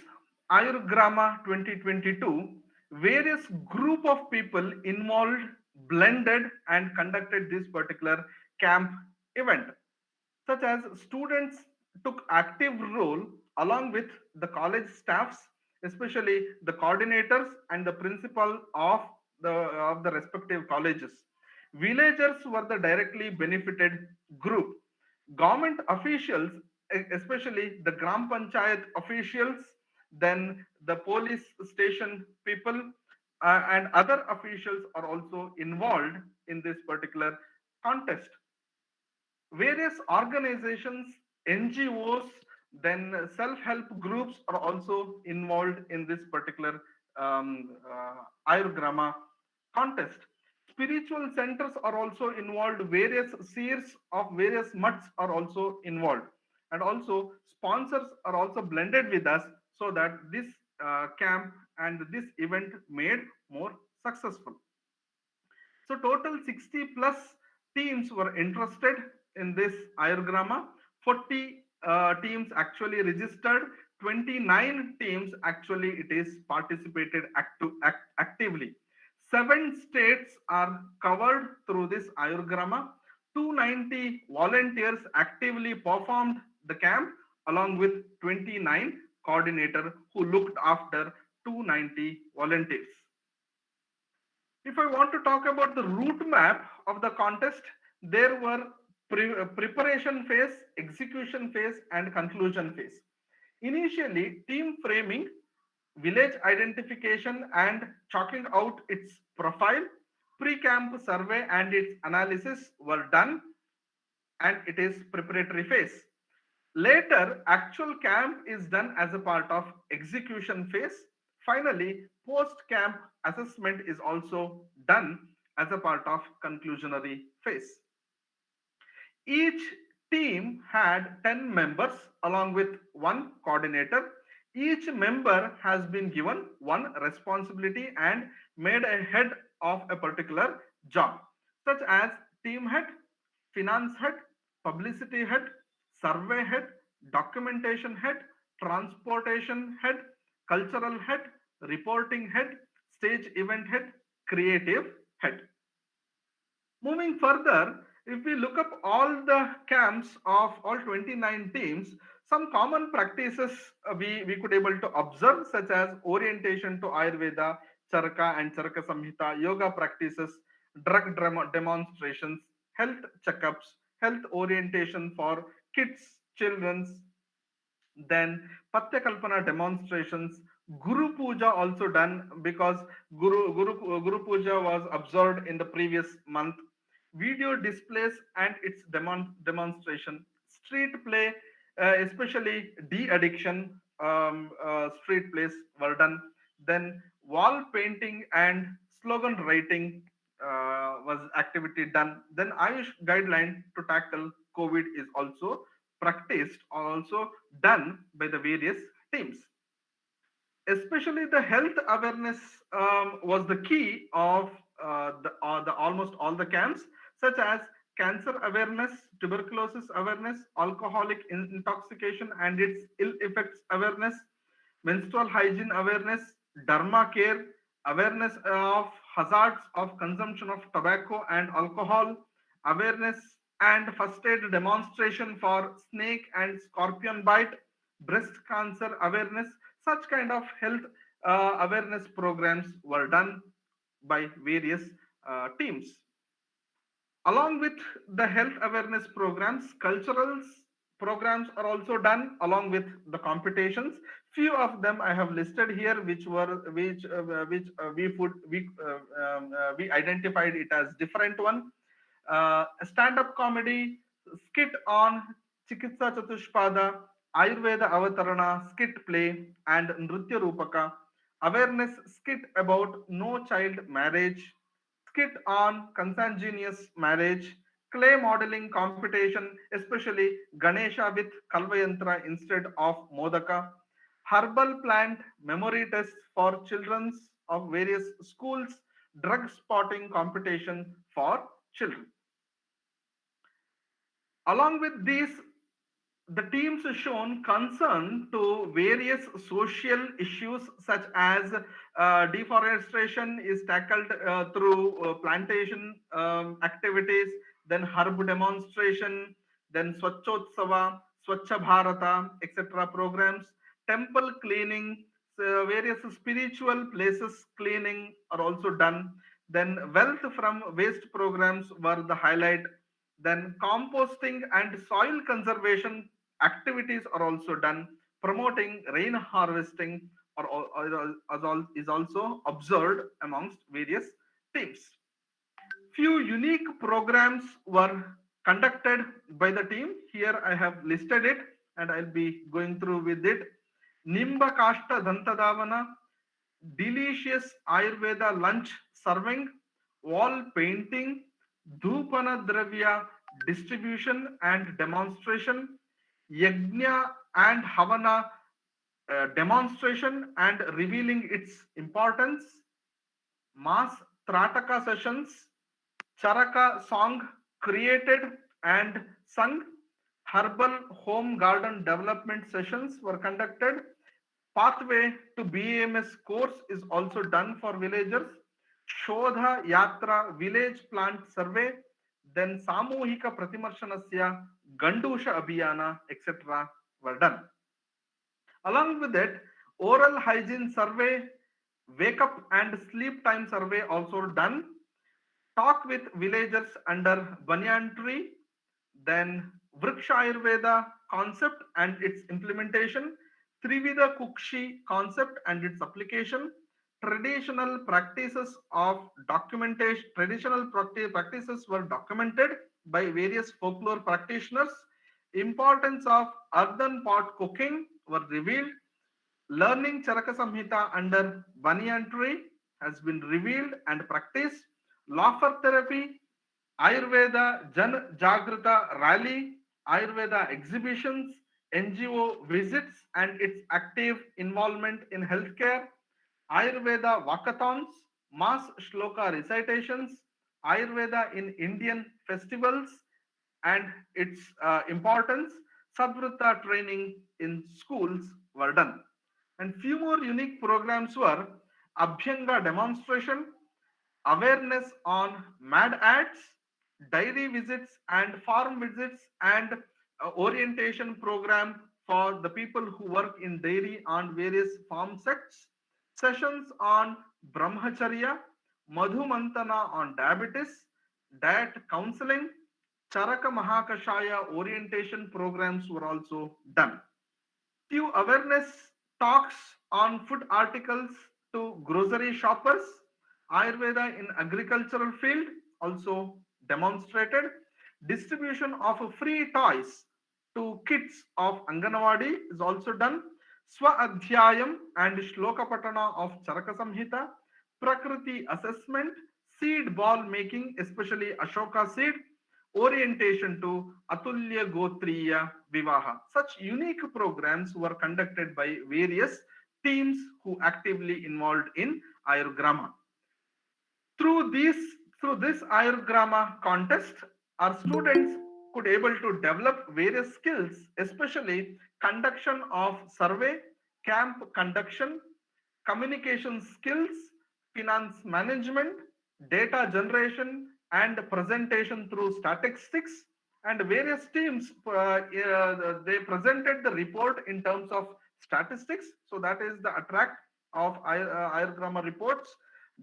Ayurgrama 2022, various group of people involved, blended, and conducted this particular camp event, such as students took active role along with the college staffs, especially the coordinators and the principal of the respective colleges. Villagers were the directly benefited group. Government officials, especially the Gram Panchayat officials, then the police station people, and other officials are also involved in this particular contest. Various organizations, NGOs, then self-help groups are also involved in this particular Ayurgrama contest. Spiritual centers are also involved. Various seers of various mutts are also involved, and also sponsors are also blended with us so that this camp and this event made more successful. So total 60 plus teams were interested in this Ayurgrama. 40 teams actually registered. 29 teams actually it is participated actively. 7 states are covered through this Ayurgrama. 290 volunteers actively performed the camp along with 29 coordinator who looked after 290 volunteers. If I want to talk about the route map of the contest, there were preparation phase, execution phase, and conclusion phase. Initially, team framing, village identification, and chalking out its profile, pre-camp survey and its analysis were done, and it is preparatory phase. Later, actual camp is done as a part of execution phase. Finally, post-camp assessment is also done as a part of conclusionary phase. Each team had 10 members along with one coordinator. Each member has been given one responsibility and made a head of a particular job, such as team head, finance head, publicity head, survey head, documentation head, transportation head, cultural head, reporting head, stage event head, creative head. Moving further, if we look up all the camps of all 29 teams, some common practices we could able to observe, such as orientation to Ayurveda, Charaka and Charaka Samhita, yoga practices, drug demonstrations, health checkups, health orientation for kids, children's, then Patya Kalpana demonstrations, Guru Puja also done because Guru Puja was observed in the previous month, video displays and its demonstration, street play, especially de-addiction street plays were done. Then wall painting and slogan writing was activity done. Then Ayush guideline to tackle COVID is also practiced or also done by the various teams. Especially the health awareness was the key of the almost all the camps, such as cancer awareness, tuberculosis awareness, alcoholic intoxication and its ill effects awareness, menstrual hygiene awareness, dharma care, awareness of hazards of consumption of tobacco and alcohol, awareness and first aid demonstration for snake and scorpion bite, breast cancer awareness. Such kind of health awareness programs were done by various teams. Along with the health awareness programs, cultural programs are also done along with the competitions. Few of them I have listed here, which we identified it as different one. Stand-up comedy, skit on Chikitsa Chatushpada, Ayurveda Avatarana, skit play, and Nritya Rupaka, awareness skit about no child marriage, skit on consanguineous marriage, clay modeling competition, especially Ganesha with Kalvayantra instead of Modaka, herbal plant memory tests for children of various schools, drug spotting competition for children. Along with these, the teams shown concern to various social issues such as deforestation is tackled through plantation activities, then herb demonstration, then Swachhotsava, Swachha Bharata, etc. programs, temple cleaning, various spiritual places cleaning are also done. Then wealth from waste programs were the highlight. Then composting and soil conservation activities are also done. Promoting rain harvesting is also observed amongst various teams. Few unique programs were conducted by the team. Here I have listed it and I'll be going through with it. Nimba Kashta Dantadavana, delicious Ayurveda lunch serving, wall painting, Dhupana Dravya distribution and demonstration, Yajna and Havana demonstration and revealing its importance, mass Trataka sessions, Charaka song created and sung, herbal home garden development sessions were conducted, pathway to BAMS course is also done for villagers, Shodha Yatra village plant survey, then Samuhika Pratimarshanasya, Gandusha Abhiyana, etc. were done. Along with that, oral hygiene survey, wake up and sleep time survey also done, talk with villagers under banyan tree, then Vriksha Ayurveda concept and its implementation, Trivida Kukshi concept and its application, traditional practices of documentation, practices were documented by various folklore practitioners, importance of earthen pot cooking were revealed, learning Charaka Samhita under banyan tree has been revealed and practiced, laughter therapy, Ayurveda Jan Jagrata Rally, Ayurveda exhibitions, NGO visits and its active involvement in healthcare, Ayurveda walkathons, mass shloka recitations, Ayurveda in Indian festivals and its importance, Sadvrata training in schools were done. And few more unique programs were Abhyanga demonstration, awareness on mad ads, dairy visits and farm visits and orientation program for the people who work in dairy on various farm sects, sessions on brahmacharya, madhumantana on diabetes, diet counseling, Charaka Mahakashaya orientation programs were also done. Few awareness talks on food articles to grocery shoppers, Ayurveda in agricultural field also demonstrated, distribution of free toys to kids of Anganwadi is also done, Swa Adhyayam and Shloka Patana of Charaka Samhita, Prakriti assessment, seed ball making, especially Ashoka seed, orientation to Atulya Gotriya Vivaha. Such unique programs were conducted by various teams who actively involved in Ayurgrama. Through this Ayurgrama contest, our students could able to develop various skills, especially conduction of survey, camp conduction, communication skills, finance management, data generation, and presentation through statistics. And various teams they presented the report in terms of statistics. So that is the attract of Ayurgrama reports.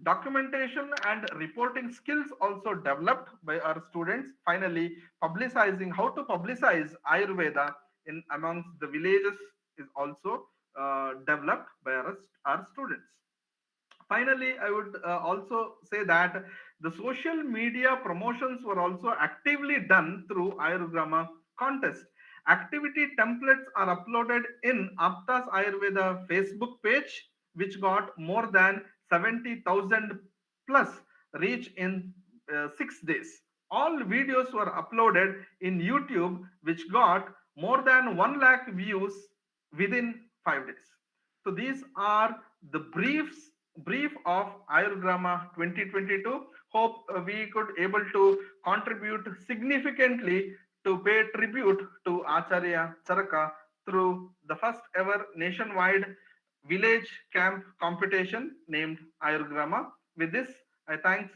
Documentation and reporting skills also developed by our students. Finally, publicizing, how to publicize Ayurveda in amongst the villages is also developed by our students. Finally, I would also say that the social media promotions were also actively done through Ayurgrama contest. Activity templates are uploaded in Aaptas Ayurveda Facebook page, which got more than 70,000 plus reach in 6 days. All videos were uploaded in YouTube, which got more than 1 lakh views within 5 days. So these are the brief of Ayurgrama 2022. Hope we could able to contribute significantly to pay tribute to Acharya Charaka through the first ever nationwide village camp competition named Ayurgrama. With this, I thank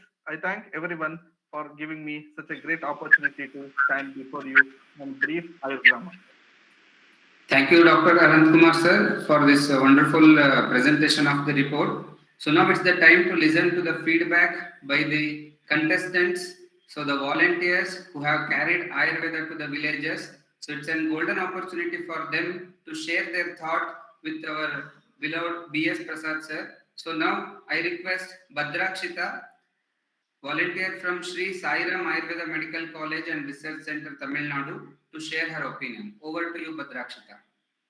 everyone for giving me such a great opportunity to stand before you and brief Ayurgrama. Thank you, Dr. Anant Kumar sir, for this wonderful presentation of the report. So now it's the time to listen to the feedback by the contestants, so the volunteers who have carried Ayurveda to the villages. So it's a golden opportunity for them to share their thought with our beloved B.S. Prasad sir. So now I request Bhadrakshita, volunteer from Sri Sairam Ayurveda Medical College and Research Center, Tamil Nadu, to share her opinion. Over to you, Bhadrakshita.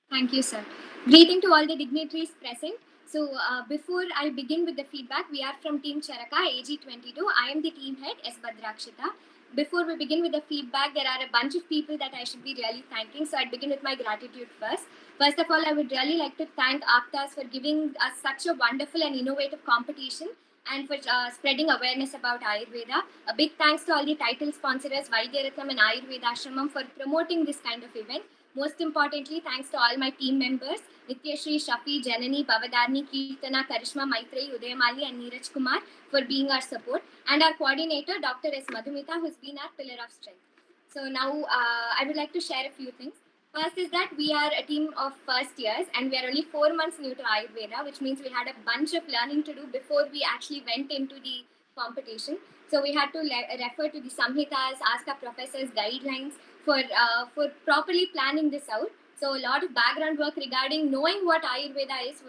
Thank you, sir. Greeting to all the dignitaries present. So, before I begin with the feedback, we are from Team Charaka, AG22. I am the team head, S. Bhadrakshita. Before we begin with the feedback, there are a bunch of people that I should be really thanking. So, I'd begin with my gratitude first. First of all, I would really like to thank Aaptas for giving us such a wonderful and innovative competition and for spreading awareness about Ayurveda. A big thanks to all the title sponsors, Vaidyaratnam and Ayurveda Ashramam, for promoting this kind of event. Most importantly, thanks to all my team members, Nityashri, Shafi, Janani, Bavadarni, Kirtana, Karishma, Maitreyi, Udayamali and Neeraj Kumar for being our support, and our coordinator, Dr. S. Madhumita, who's been our pillar of strength. So now I would like to share a few things. First is that we are a team of first years and we are only 4 months new to Ayurveda, which means we had a bunch of learning to do before we actually went into the competition. So we had to refer to the Samhitas, ask our professors guidelines for properly planning this out. So a lot of background work regarding knowing what Ayurveda is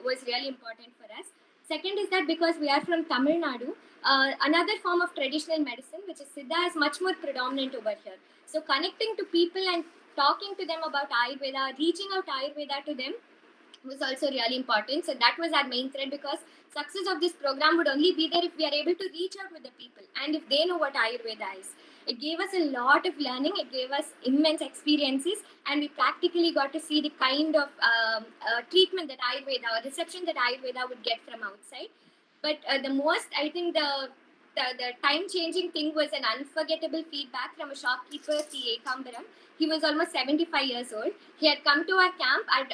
was really important for us. Second is that because we are from Tamil Nadu, another form of traditional medicine, which is Siddha, is much more predominant over here. So connecting to people and talking to them about Ayurveda, reaching out Ayurveda to them was also really important. So that was our main thread, because success of this program would only be there if we are able to reach out with the people and if they know what Ayurveda is. It gave us a lot of learning, it gave us immense experiences, and we practically got to see the kind of treatment that Ayurveda or reception that Ayurveda would get from outside. But the most, I think the time-changing thing was an unforgettable feedback from a shopkeeper, C. Ekambaram. He was almost 75 years old. He had come to our camp and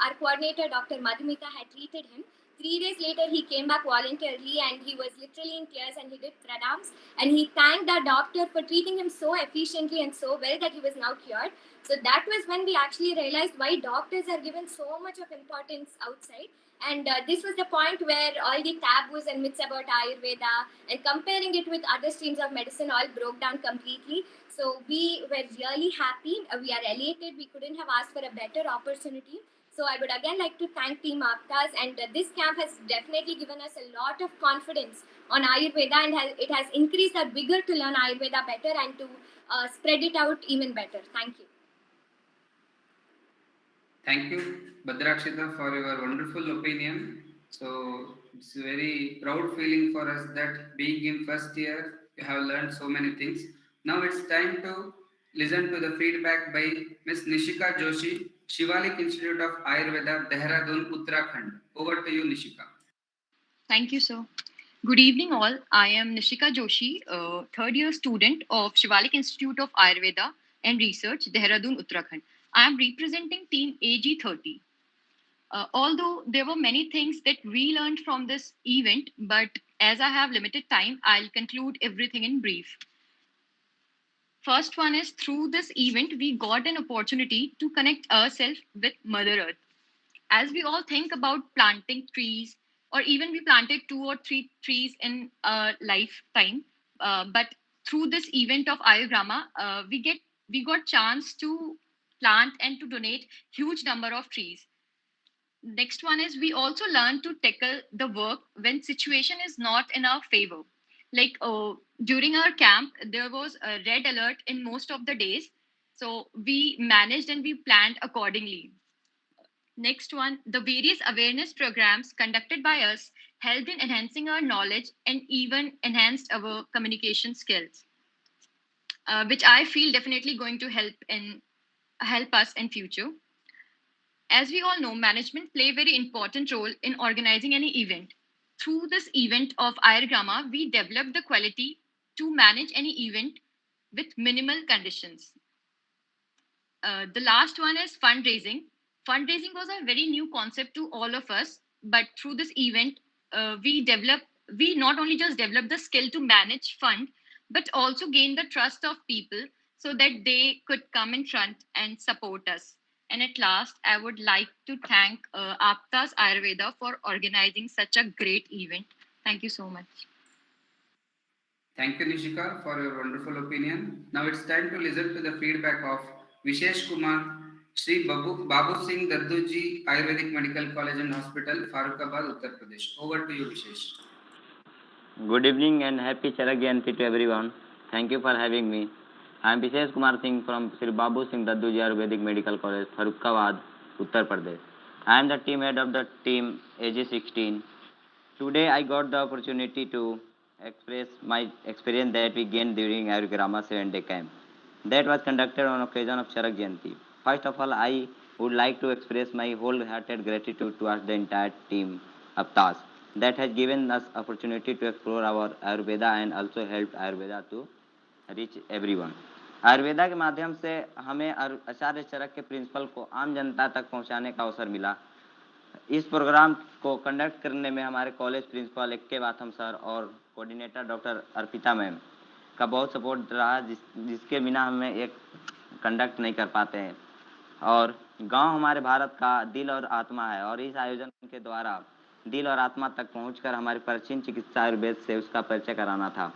our coordinator, Dr. Madhumita, had treated him. 3 days later, he came back voluntarily and he was literally in tears and he did pranams. And he thanked our doctor for treating him so efficiently and so well that he was now cured. So that was when we actually realized why doctors are given so much of importance outside. And this was the point where all the taboos and myths about Ayurveda and comparing it with other streams of medicine all broke down completely. So we were really happy. We are elated. We couldn't have asked for a better opportunity. So I would again like to thank Team Aaptas, and this camp has definitely given us a lot of confidence on Ayurveda, and it has increased our vigor to learn Ayurveda better and to spread it out even better. Thank you. Thank you, Bhadrakshita, for your wonderful opinion. So it's a very proud feeling for us that being in first year, you have learned so many things. Now it's time to listen to the feedback by Ms. Nishika Joshi, Shivalik Institute of Ayurveda, Dehradun, Uttarakhand. Over to you, Nishika. Thank you, sir. Good evening, all. I am Nishika Joshi, a third year student of Shivalik Institute of Ayurveda and Research, Dehradun, Uttarakhand. I am representing team AG30. Although there were many things that we learned from this event, but as I have limited time, I'll conclude everything in brief. First one is through this event, we got an opportunity to connect ourselves with Mother Earth. As we all think about planting trees, or even we planted 2 or 3 trees in a lifetime, but through this event of Ayurgrama, we got chance to plant and to donate huge number of trees. Next one is we also learn to tackle the work when situation is not in our favor. Like during our camp, there was a red alert in most of the days, so we managed and we planned accordingly. Next one, the various awareness programs conducted by us helped in enhancing our knowledge and even enhanced our communication skills, which I feel definitely going to help us in future. As we all know, management play a very important role in organizing any event. Through this event of Ayurgrama, we developed the quality to manage any event with minimal conditions. The last one is fundraising. Fundraising was a very new concept to all of us, but through this event, we not only just developed the skill to manage fund, but also gain the trust of people so that they could come in front and support us. And at last, I would like to thank Aaptas Ayurveda for organizing such a great event. Thank you so much. Thank you, Nishika, for your wonderful opinion. Now it's time to listen to the feedback of Vishesh Kumar, Sri Babu Singh Dadduji Ayurvedic Medical College and Hospital, Farukabad, Uttar Pradesh. Over to you, Vishesh. Good evening and happy Charaka Jayanti to everyone. Thank you for having me. I am Vishesh Kumar Singh from Sri Babu Singh Dadduji Ayurvedic Medical College, Farukabad, Uttar Pradesh. I am the team head of the team AG16. Today I got the opportunity to express my experience that we gained during Ayurgrama 7-day camp. That was conducted on occasion of Charaka Jayanti. First of all, I would like to express my wholehearted gratitude towards the entire team Aaptas that has given us opportunity to explore our Ayurveda and also helped Ayurveda to reach everyone. Ayurveda के माध्यम से हमें आचार्य चरक के principal को आम जनता तक पहुंचाने का अवसर मिला। इस प्रोग्राम को कंडक्ट करने में हमारे कॉलेज प्रिंसिपल एक्के बाथम सर और कोऑर्डिनेटर डॉक्टर अर्पिता मैम का बहुत सपोर्ट रहा, जिसके बिना हमें एक कंडक्ट नहीं कर पाते हैं। और गांव हमारे भारत का दिल और आत्मा है, और इस आयोजन के द्वारा दिल और आत्मा तक पहुंचकर हमारी प्राचीन चिकित्सा आयुर्वेद से उसका परिचय कराना था।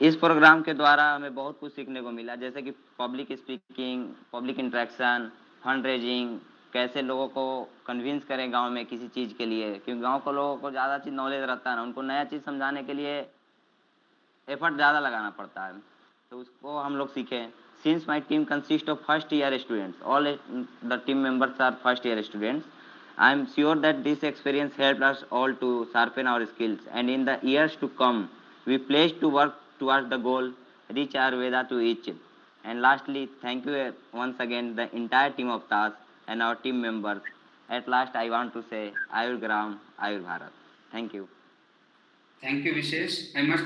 इस प्रोग्राम के द्वारा हमें बहुत कुछ सीखने को मिला, जैसे कि public speaking, public interaction, fund raising, कैसे लोगों को कन्विंस करें गांव में किसी चीज़ के लिए, क्योंकि गांव के लोगों को ज़्यादा चीज़ नॉलेज रहता है ना, उनको नया चीज़ समझाने के लिए एफर्ट ज़्यादा लगाना पड़ता है, तो उसको हम लोग सीखें। Since my team consist of first year students, all the team members are first year students, I am sure that this experience helped us all to sharpen our skills, and in the years to come, we pledge to work towards the goal, reach Ayurveda to each. And lastly, thank you once again the entire team of TAS and our team members. At last, I want to say Ayurgram, Ayurbharat. Thank you. Thank you, Vishesh. I must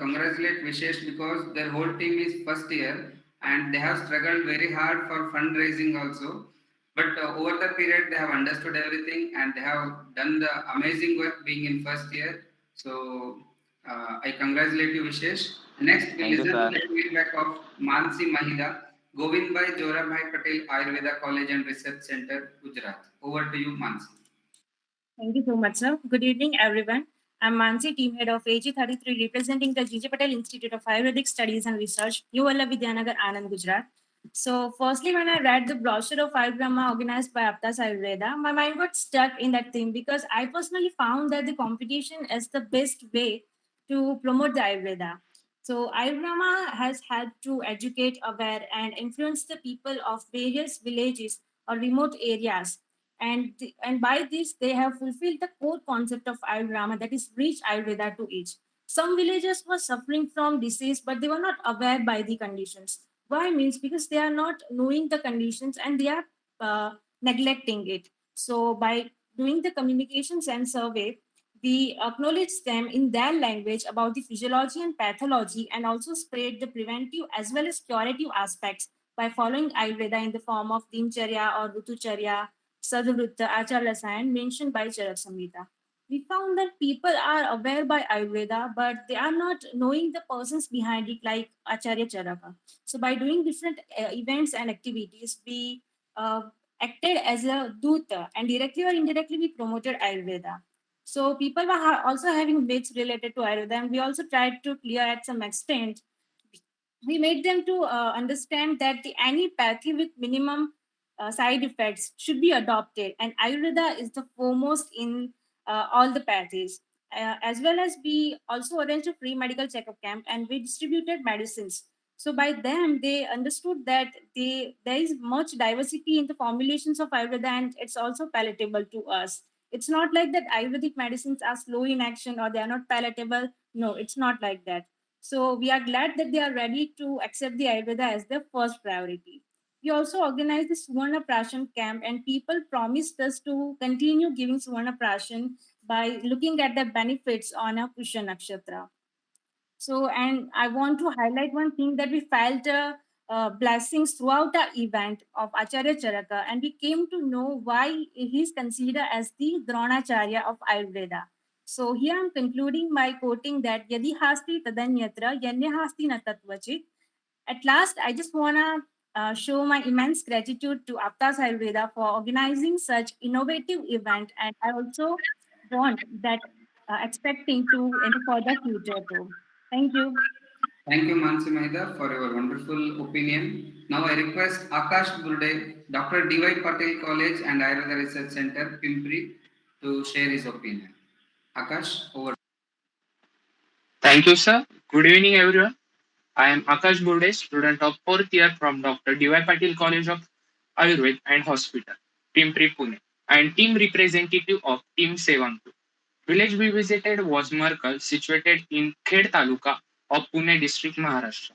congratulate Vishesh because their whole team is first year and they have struggled very hard for fundraising also. But over the period, they have understood everything and they have done the amazing work being in first year. So I congratulate you, Vishesh. Next, we listen to the feedback of Mansi Mahida, Govindbhai Jorabhai Patel Ayurveda College and Research Center, Gujarat. Over to you, Mansi. Thank you so much, sir. Good evening, everyone. I'm Mansi, team head of AG33, representing the G.J. Patel Institute of Ayurvedic Studies and Research, New Valla Vidyanagar, Anand, Gujarat. So, firstly, when I read the brochure of Ayurgrama organized by Aaptas Ayurveda, my mind got stuck in that thing because I personally found that the competition is the best way to promote the Ayurveda. So, Ayurgrama has helped to educate, aware, and influence the people of various villages or remote areas. And by this, they have fulfilled the core concept of Ayurgrama, that is, reach Ayurveda to each. Some villagers were suffering from disease, but they were not aware by the conditions. Why means because they are not knowing the conditions and they are neglecting it. So by doing the communications and survey, we acknowledge them in their language about the physiology and pathology, and also spread the preventive as well as curative aspects by following Ayurveda in the form of Dincharya or Rutucharya, Sadhurutta, Acharya Sayan mentioned by Charak Samhita. We found that people are aware by Ayurveda, but they are not knowing the persons behind it, like Acharya Charaka. So by doing different events and activities, we uh, acted as a duta, and directly or indirectly we promoted Ayurveda. So people were also having myths related to Ayurveda, and we also tried to clear at some extent. We made them to understand that the any pathy with minimum side effects should be adopted, and Ayurveda is the foremost in all the pathies. As well as we also arranged a free medical checkup camp, and we distributed medicines. So by them, they understood that there is much diversity in the formulations of Ayurveda, and it's also palatable to us. It's not like that Ayurvedic medicines are slow in action or they are not palatable. No, it's not like that. So we are glad that they are ready to accept the Ayurveda as their first priority. We also organized the Suvarna Prashan camp, and people promised us to continue giving Suvarna Prashan by looking at the benefits on a Pushya Nakshatra. So, and I want to highlight one thing that we felt blessings throughout the event of Acharya Charaka, and we came to know why he is considered as the Dronacharya of Ayurveda. So, here I'm concluding by quoting that Yadi hasti tadanyatra yanya hasti na tatvachit. At last, I just want to show my immense gratitude to Aaptas Ayurveda for organizing such innovative event, and I also want that expecting to in the further future too. Thank you. Thank you, Mansi Mahida, for your wonderful opinion. Now I request Akash Burde, Dr. D.Y. Patel College and Ayurveda Research Center, Pimpri, to share his opinion. Akash, over. Thank you, sir. Good evening, everyone. I am Akash Burde, student of 4th year from Dr. D.Y. Patil College of Ayurveda and Hospital, Pimpri, Pune, and team representative of Team Sevantu. Village we visited was Markal, situated in Khed Taluka of Pune district, Maharashtra.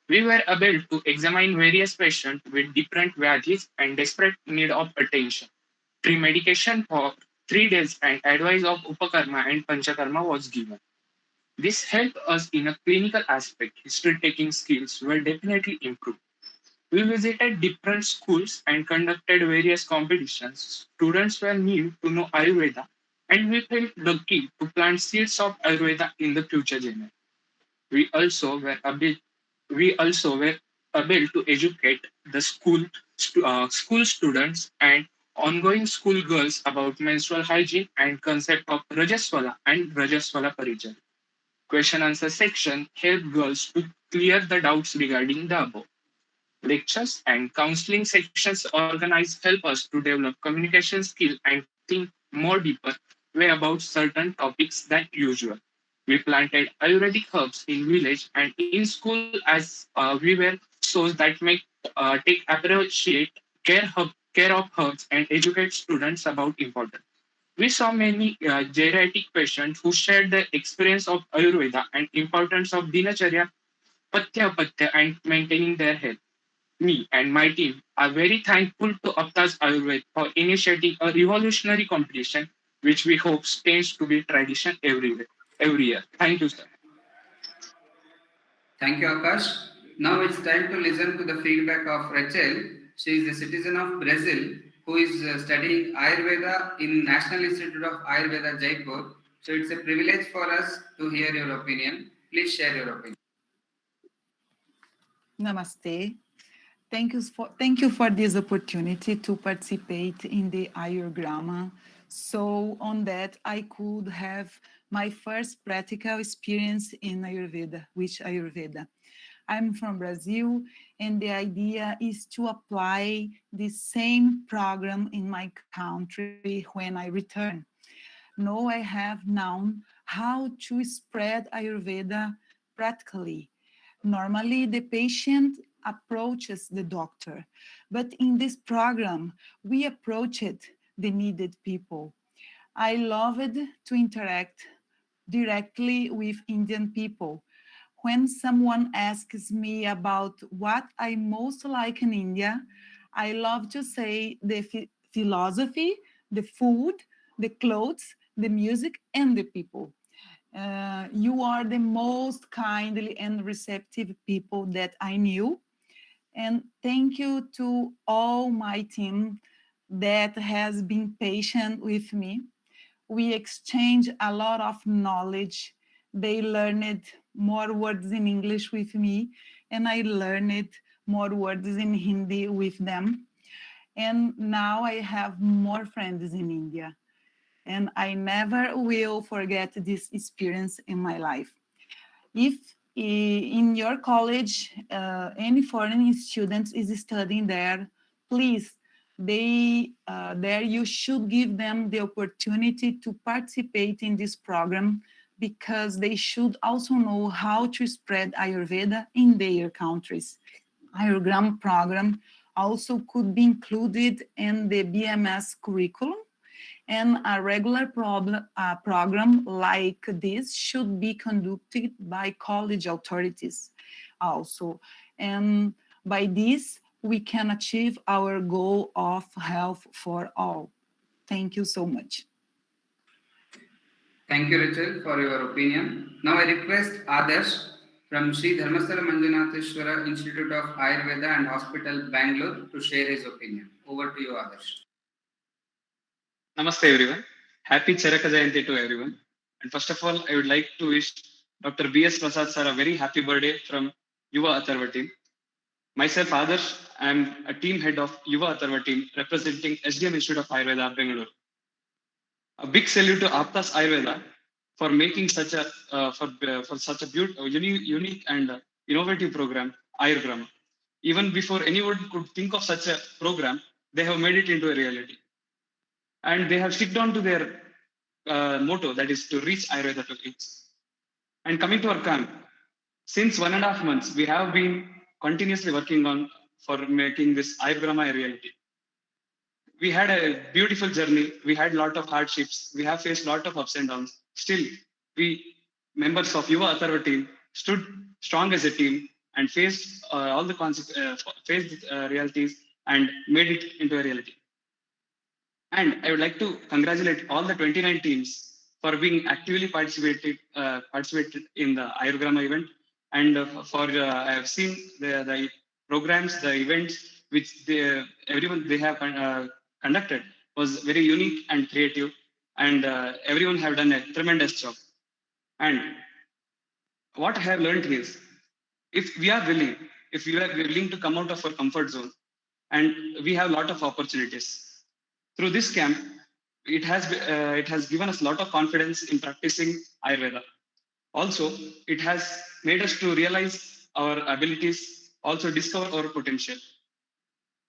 We were able to examine various patients with different vyadhis and desperate need of attention. Pre-medication for 3 days and advice of Upakarma and Panchakarma was given. This helped us in a clinical aspect. History taking skills were definitely improved. We visited different schools and conducted various competitions. Students were new to know Ayurveda, and we felt lucky to plant seeds of Ayurveda in the future generation. We also were able, we also were able to educate the school students and ongoing school girls about menstrual hygiene and concept of Rajaswala and Rajaswala Parijat. Question answer section help girls to clear the doubts regarding the above. Lectures and counseling sections organized help us to develop communication skill and think more deeper way about certain topics than usual. We planted Ayurvedic herbs in village and in school as we were source that make take appreciate care of herbs and educate students about importance. We saw many geriatric patients who shared their experience of Ayurveda and importance of Dinacharya, Patya and maintaining their health. Me and my team are very thankful to Aaptas Ayurveda for initiating a revolutionary competition, which we hope stands to be tradition every year. Thank you, sir. Thank you, Akash. Now it's time to listen to the feedback of Rachel. She is a citizen of Brazil who is studying Ayurveda in National Institute of Ayurveda, Jaipur. So it's a privilege for us to hear your opinion. Please share your opinion. Namaste. Thank you for this opportunity to participate in the Ayurgrama. So on that, I could have my first practical experience in Ayurveda, which Ayurveda. I'm from Brazil, and the idea is to apply the same program in my country when I return. Now I have known how to spread Ayurveda practically. Normally, the patient approaches the doctor, but in this program, we approached the needed people. I loved to interact directly with Indian people when someone asks me about what I most like in India, I love to say the philosophy, the food, the clothes, the music, and the people. You are the most kindly and receptive people that I knew. And thank you to all my team that has been patient with me. We exchange a lot of knowledge. They learned more words in English with me, and I learned more words in Hindi with them. And now I have more friends in India. And I never will forget this experience in my life. If in your college any foreign student is studying there, please, there you should give them the opportunity to participate in this program, because they should also know how to spread Ayurveda in their countries. Ayurgrama program also could be included in the BMS curriculum, and a regular program like this should be conducted by college authorities also. And by this, we can achieve our goal of health for all. Thank you so much. Thank you, Rachel, for your opinion. Now I request Adarsh from Sri Dharmasthala Manjunatheshwara Institute of Ayurveda and Hospital, Bangalore, to share his opinion. Over to you, Adarsh. Namaste everyone. Happy Charaka Jayanti to everyone. And first of all, I would like to wish Dr. B.S. Prasad sir a very happy birthday from Yuva Atharva team. Myself, Adarsh, I am a team head of Yuva Atharva team representing SDM Institute of Ayurveda, Bangalore. A big salute to Aaptas Ayurveda for making such a for such a beautiful, unique and innovative program, Ayurgrama. Even before anyone could think of such a program, they have made it into a reality. And they have sticked on to their motto, that is to reach Ayurveda to each. And coming to our camp, since 1.5 months, we have been continuously working on for making this Ayurgrama a reality. We had a beautiful journey. We had a lot of hardships. We have faced a lot of ups and downs. Still, we members of Yuva Atharva team stood strong as a team and faced all the faced realities and made it into a reality. And I would like to congratulate all the 29 teams for being actively participated in the Ayurgrama event. And I have seen the programs, the events which everyone they have conducted was very unique and creative, and everyone have done a tremendous job. And what I have learned is, if we are willing to come out of our comfort zone, and we have a lot of opportunities. Through this camp, it has given us a lot of confidence in practicing Ayurveda. Also, it has made us to realize our abilities, also discover our potential.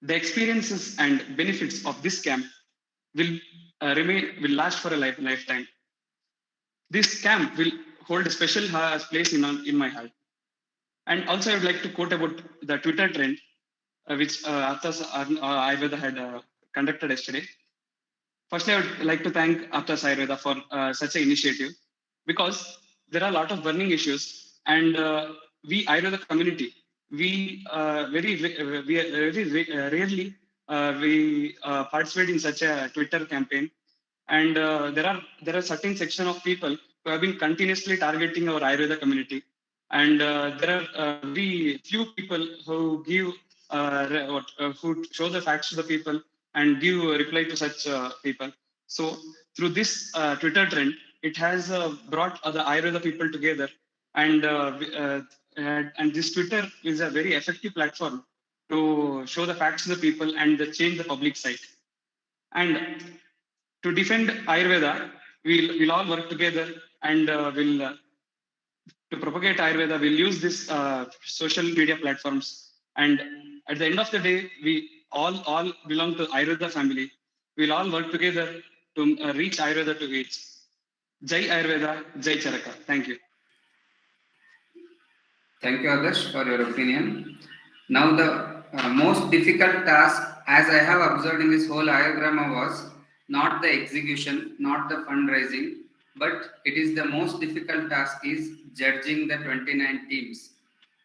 The experiences and benefits of this camp will last for a lifetime. This camp will hold a special place in my heart. And also, I would like to quote about the Twitter trend, which Aaptas Ayurveda had conducted yesterday. Firstly, I would like to thank Aaptas Ayurveda for such an initiative, because there are a lot of burning issues, and we Ayurveda community, we very rarely participate in such a Twitter campaign, and there are certain section of people who have been continuously targeting our Ayurveda community, and there are very few people who give who show the facts to the people and give a reply to such people. So through this Twitter trend, it has brought the Ayurveda people together, and this Twitter is a very effective platform to show the facts to the people and change the public side. And to defend Ayurveda, we'll all work together, and to propagate Ayurveda, we'll use this social media platforms. And at the end of the day, we all belong to Ayurveda family. We'll all work together to reach Ayurveda to each. Jai Ayurveda, Jai Charaka. Thank you. Thank you, Adarsh, for your opinion. Now, the most difficult task, as I have observed in this whole Ayurgrama, was not the execution, not the fundraising, but it is the most difficult task is judging the 29 teams,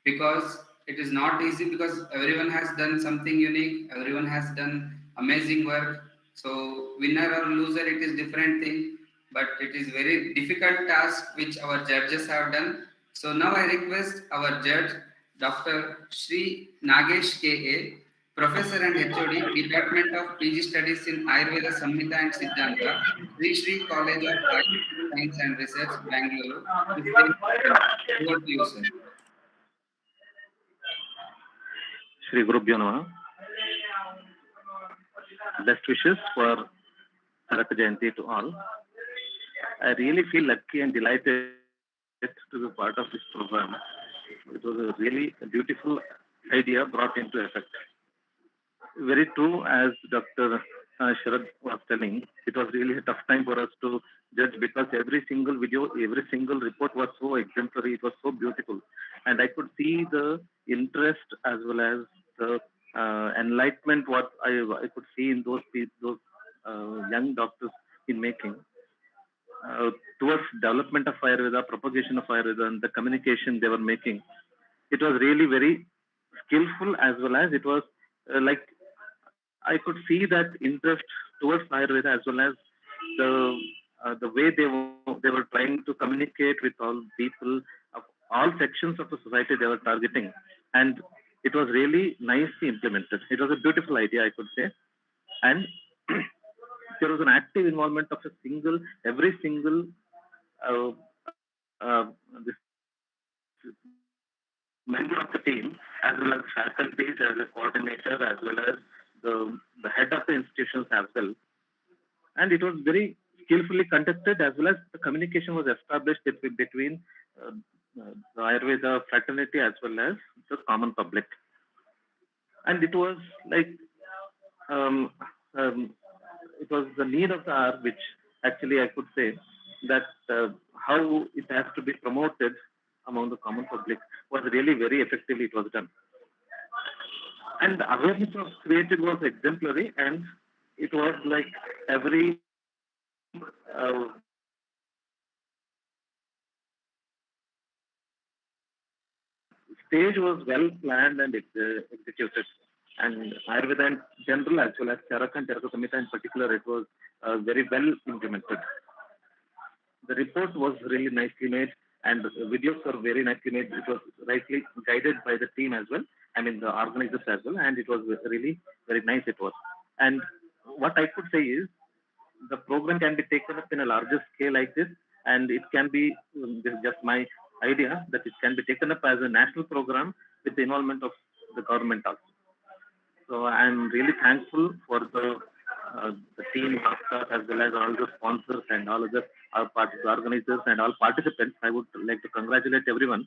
because it is not easy, because everyone has done something unique, everyone has done amazing work. So winner or loser, it is different thing, but it is very difficult task which our judges have done. So now I request our judge, Dr. Sri Nagesh K.A., Professor and HOD, Department of PG Studies in Ayurveda Samhita and Siddhanta, Sri College of Arts, Science and Research, Bangalore, to share. Over to you, sir. Shri Gurubhyo Namaha. Best wishes for Charaka Jayanti to all. I really feel lucky and delighted to be part of this program. It was a really beautiful idea brought into effect. Very true, as Dr. Sharad was telling, it was really a tough time for us to judge, because every single video, every single report was so exemplary, it was so beautiful. And I could see the interest as well as the enlightenment what I could see in those young doctors in making towards development of Ayurveda, propagation of Ayurveda, and the communication they were making. It was really very skillful, as well as it was like I could see that interest towards Ayurveda, as well as the way they were trying to communicate with all people of all sections of the society they were targeting, and it was really nicely implemented. It was a beautiful idea, I could say, and there was an active involvement of every single uh, this member of the team, as well as faculties, as a coordinator, as well as the head of the institutions as well. And it was very skillfully conducted, as well as the communication was established between the Ayurveda fraternity as well as the common public. And it was like um, um, it was the need of the hour, which actually I could say that how it has to be promoted among the common public was really very effectively it was done. And the awareness was created was exemplary, and it was like every stage was well planned and executed. And Ayurveda in general, as well as Charaka and Charaka Samhita in particular, it was very well implemented. The report was really nicely made, and the videos were very nicely made. It was rightly guided by the team as well. I mean, the organizers as well, and it was really very nice. It was. And what I could say is, the program can be taken up in a larger scale like this, and it can be, this is just my idea, that it can be taken up as a national program with the involvement of the government also. So I'm really thankful for the team as well as all the sponsors and all other organizers and all participants. I would like to congratulate everyone,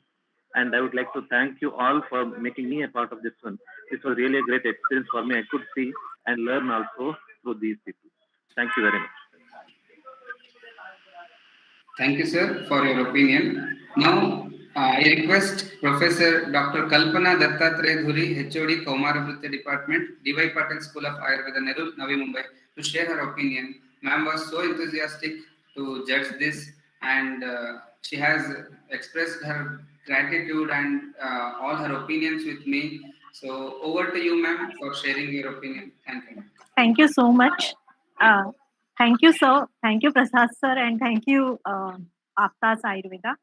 and I would like to thank you all for making me a part of this one. This was really a great experience for me. I could see and learn also through these people. Thank you very much. Thank you, sir, for your opinion. Now, I request Professor Dr. Kalpana Dattatreya Dhuri, HOD, Kaumarabhrutya Department, D.Y. Patel School of Ayurveda, Nerul, Navi Mumbai, to share her opinion. Ma'am was so enthusiastic to judge this, and she has expressed her gratitude and all her opinions with me. So, over to you, ma'am, for sharing your opinion. Thank you. Thank you so much. Thank you, sir. Thank you, Prasad, sir, and thank you, Aaptas Ayurveda.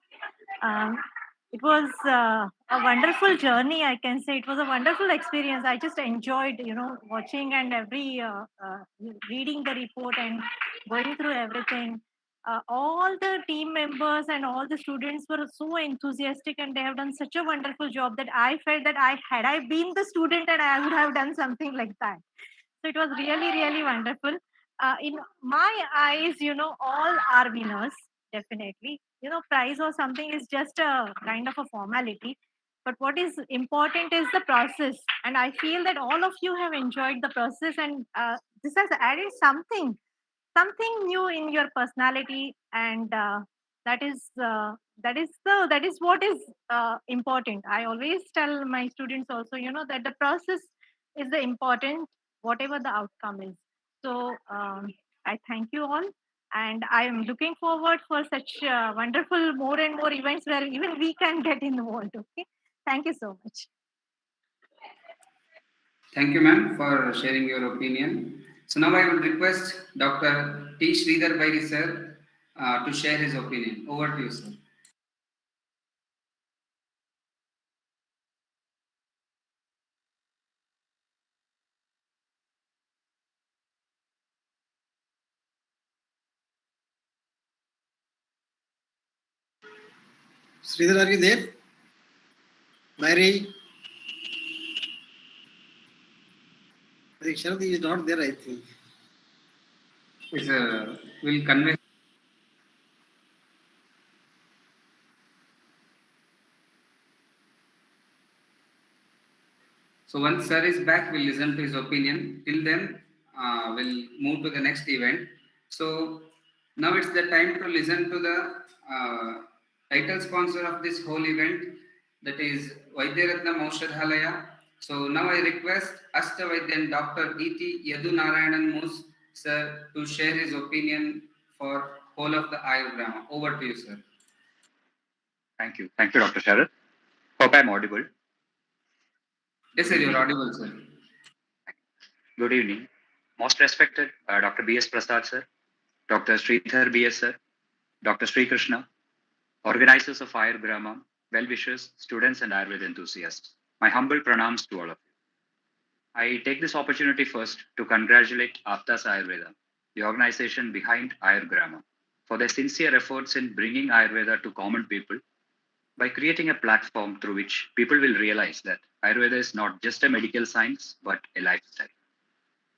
It was a wonderful journey, I can say. It was a wonderful experience. I just enjoyed, watching and reading the report and going through everything. All the team members and all the students were so enthusiastic, and they have done such a wonderful job that I felt that had I been the student, and I would have done something like that. So it was really, really wonderful. In my eyes, all are winners, definitely. Prize or something is just a kind of a formality. But what is important is the process. And I feel that all of you have enjoyed the process, and this has added something new in your personality, and that is what is important. I always tell my students also, that the process is the important, whatever the outcome is. So I thank you all. And I am looking forward for such wonderful more and more events where even we can get involved. Okay, thank you so much. Thank you, ma'am, for sharing your opinion. So now I would request Dr. T. Sridhar Bairi sir to share his opinion. Over to you, sir. Sridhar, are you there? Mary? I think Sharad is not there, I think. Will convey. So once sir is back, we'll listen to his opinion. Till then, we'll move to the next event. So now it's the time to listen to the title sponsor of this whole event, that is Vaidyaratnam Aushadhalaya. So now I request Ashtavaidyan Dr. E.T. Yadu Narayanan Mus sir to share his opinion for whole of the Ayurgrama. Over to you, sir. Thank you. Thank you, Dr. Sharad. Hope I'm audible. Yes, sir, you're audible, sir. Good evening. Most respected Dr. B.S. Prasad, sir, Dr. Sridhar B.S., sir, Dr. Sri Krishna, organizers of Ayurgrama, well-wishers, students, and Ayurveda enthusiasts. My humble pranams to all of you. I take this opportunity first to congratulate Aaptas Ayurveda, the organization behind Ayurgrama, for their sincere efforts in bringing Ayurveda to common people by creating a platform through which people will realize that Ayurveda is not just a medical science, but a lifestyle.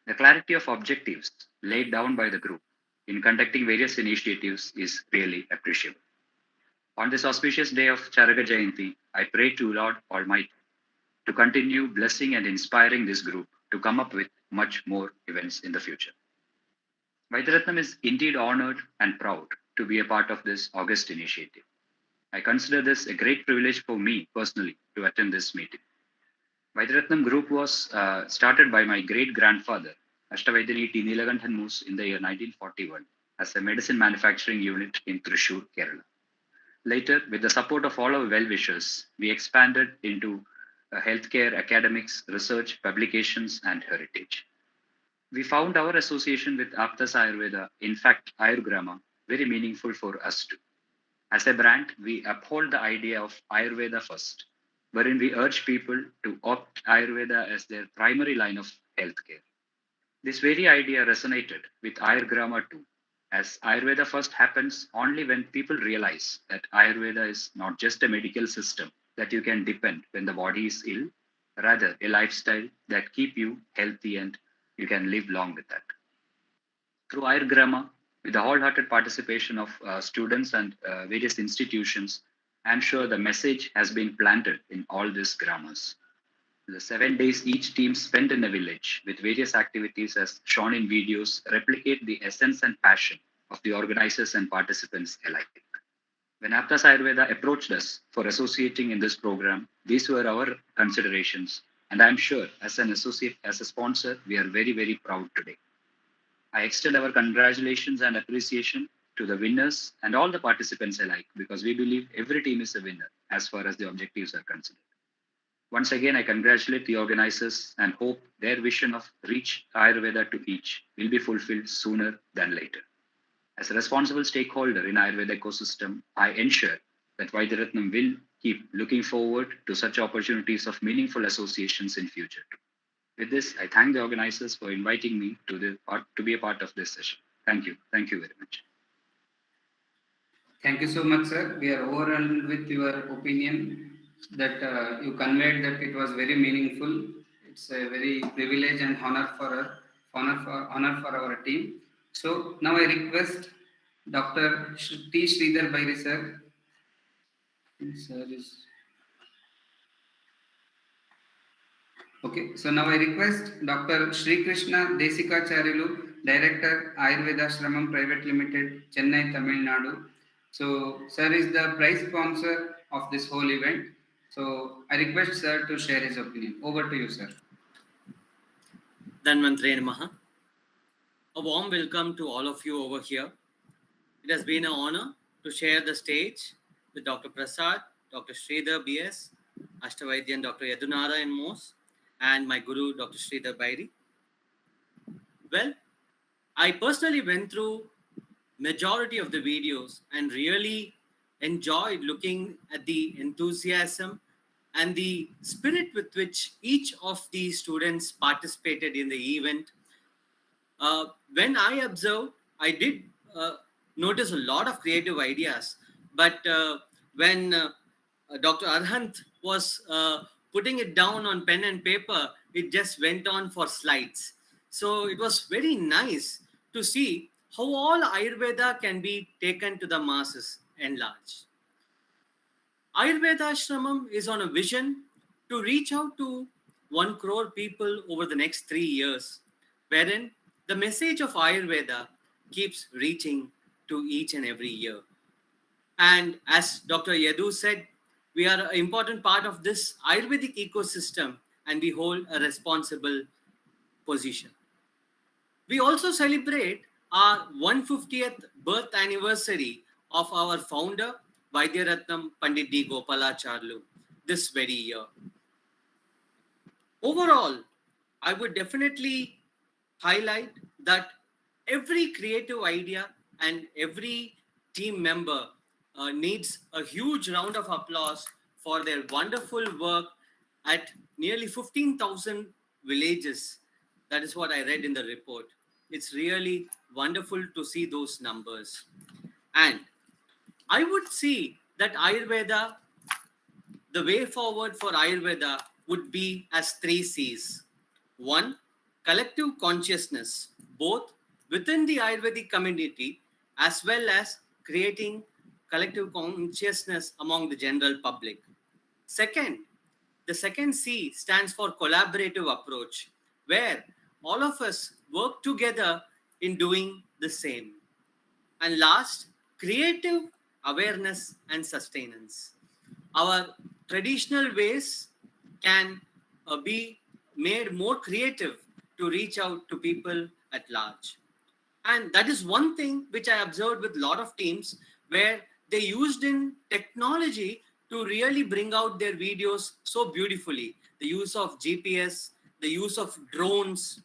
The clarity of objectives laid down by the group in conducting various initiatives is really appreciable. On this auspicious day of Charaka Jayanti, I pray to Lord Almighty to continue blessing and inspiring this group to come up with much more events in the future. Vaidyaratnam is indeed honored and proud to be a part of this august initiative. I consider this a great privilege for me personally to attend this meeting. Vaidyaratnam group was started by my great-grandfather, Ashtavaidyan T. Nilakanthan Moose, in the year 1941 as a medicine manufacturing unit in Thrissur, Kerala. Later, with the support of all our well-wishers, we expanded into healthcare, academics, research, publications, and heritage. We found our association with Aaptas Ayurveda, in fact, Ayurgrama, very meaningful for us too. As a brand, we uphold the idea of Ayurveda first, wherein we urge people to opt Ayurveda as their primary line of healthcare. This very idea resonated with Ayurgrama too, as Ayurveda first happens only when people realize that Ayurveda is not just a medical system that you can depend when the body is ill, rather a lifestyle that keep you healthy and you can live long with that. Through Ayurgrama, with the wholehearted participation of students and various institutions, I'm sure the message has been planted in all these gramas. The 7 days each team spent in a village with various activities as shown in videos replicate the essence and passion of the organizers and participants alike. When Aaptas Ayurveda approached us for associating in this program, these were our considerations, and I'm sure as an associate, as a sponsor, we are very, very proud today. I extend our congratulations and appreciation to the winners and all the participants alike, because we believe every team is a winner as far as the objectives are considered. Once again, I congratulate the organizers and hope their vision of reach Ayurveda to each will be fulfilled sooner than later. As a responsible stakeholder in Ayurveda ecosystem, I ensure that Vaidyaratnam will keep looking forward to such opportunities of meaningful associations in future. With this, I thank the organizers for inviting me to be a part of this session. Thank you. Thank you very much. Thank you so much, sir. We are overwhelmed with your opinion that you conveyed that it was very meaningful. It's a very privilege and honor for our team. So now I request Dr. T. Sridhar Bairi sir. Sir is okay. So now I request Dr. Sri Krishna Desikacharilu, Director Ayurveda Shramam Private Limited, Chennai, Tamil Nadu. So sir is the prize sponsor of this whole event. So I request sir to share his opinion. Over to you, sir. Dhanvantri Namaha. A warm welcome to all of you over here. It has been an honor to share the stage with Dr. Prasad, Dr. Sridhar BS, Ashtavaidyan Dr. Yadunara and Mose, and my Guru Dr. Sridhar Bairi. Well, I personally went through majority of the videos and really enjoyed looking at the enthusiasm and the spirit with which each of the students participated in the event. When I observed, I did notice a lot of creative ideas, but when Dr. Arhant was putting it down on pen and paper, it just went on for slides. So it was very nice to see how all Ayurveda can be taken to the masses and large. Ayurveda Ashramam is on a vision to reach out to 1 crore people over the next 3 years, wherein the message of Ayurveda keeps reaching to each and every year. And as Dr. Yadu said, we are an important part of this Ayurvedic ecosystem and we hold a responsible position. We also celebrate our 150th birth anniversary of our founder, Vaidyaratnam Pandit D. Gopalacharlu, this very year. Overall, I would definitely highlight that every creative idea and every team member needs a huge round of applause for their wonderful work at nearly 15,000 villages. That is what I read in the report. It's really wonderful to see those numbers. And I would see that Ayurveda, the way forward for Ayurveda would be as 3 C's. 1, collective consciousness, both within the Ayurvedic community as well as creating collective consciousness among the general public. Second, the second C stands for collaborative approach, where all of us work together in doing the same. And last, creative awareness and sustenance. Our traditional ways can be made more creative to reach out to people at large. And that is one thing which I observed with a lot of teams where they used in technology to really bring out their videos so beautifully. The use of GPS, the use of drones,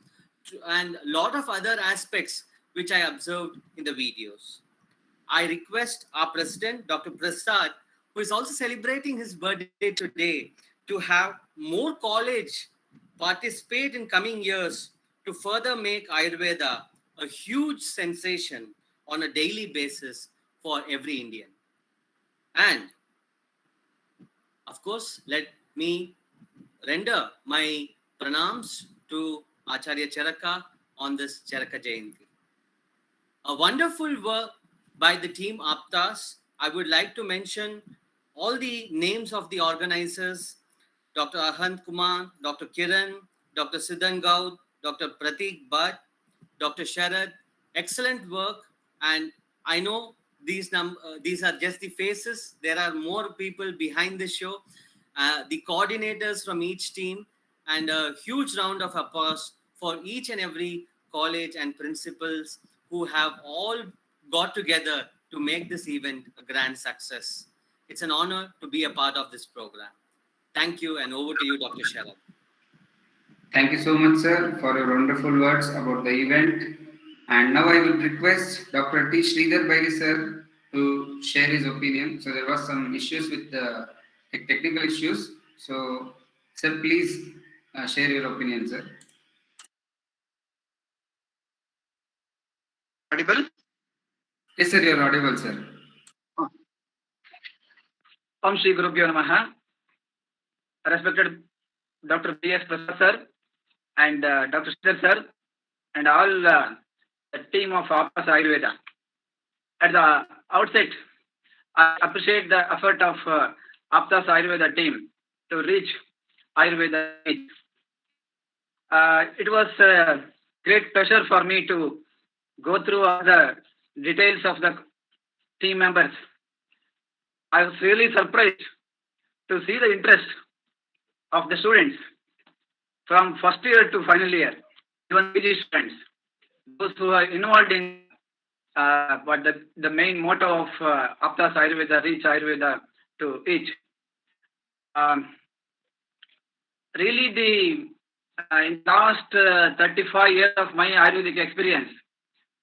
and a lot of other aspects which I observed in the videos. I request our president, Dr. Prasad, who is also celebrating his birthday today, to have more college participate in coming years to further make Ayurveda a huge sensation on a daily basis for every Indian. And of course, let me render my pranams to Acharya Charaka on this Charaka Jayanti. A wonderful work by the team Aaptas. I would like to mention all the names of the organizers: Dr. Arhant Kumar, Dr. Kiran, Dr. Siddhan Gaud, Dr. Pratik Bhatt, Dr. Sharad. Excellent work. And I know these are just the faces. There are more people behind the show. The coordinators from each team, and a huge round of applause for each and every college and principals who have all got together to make this event a grand success. It's an honor to be a part of this program. Thank you, and over to you, Dr. Sharad. Thank you so much, sir, for your wonderful words about the event. And now I would request Dr. T. Sridhar Bairi, sir, to share his opinion. So there was some issues with the technical issues. So, sir, please share your opinion, sir. Audible? Yes, sir, you are audible, sir. Om Shri Gurubhyo Namaha. Respected Dr. B.S. Prasad sir and Dr. Sridhar sir and all the team of Aaptas Ayurveda. At the outset, I appreciate the effort of Aaptas Ayurveda team to reach Ayurveda needs. It was a great pleasure for me to go through all the details of the team members. I was really surprised to see the interest of the students from first year to final year, even PG students, those who are involved in what the main motto of Aaptas Ayurveda, reach Ayurveda to each. Really, in last 35 years of my Ayurvedic experience,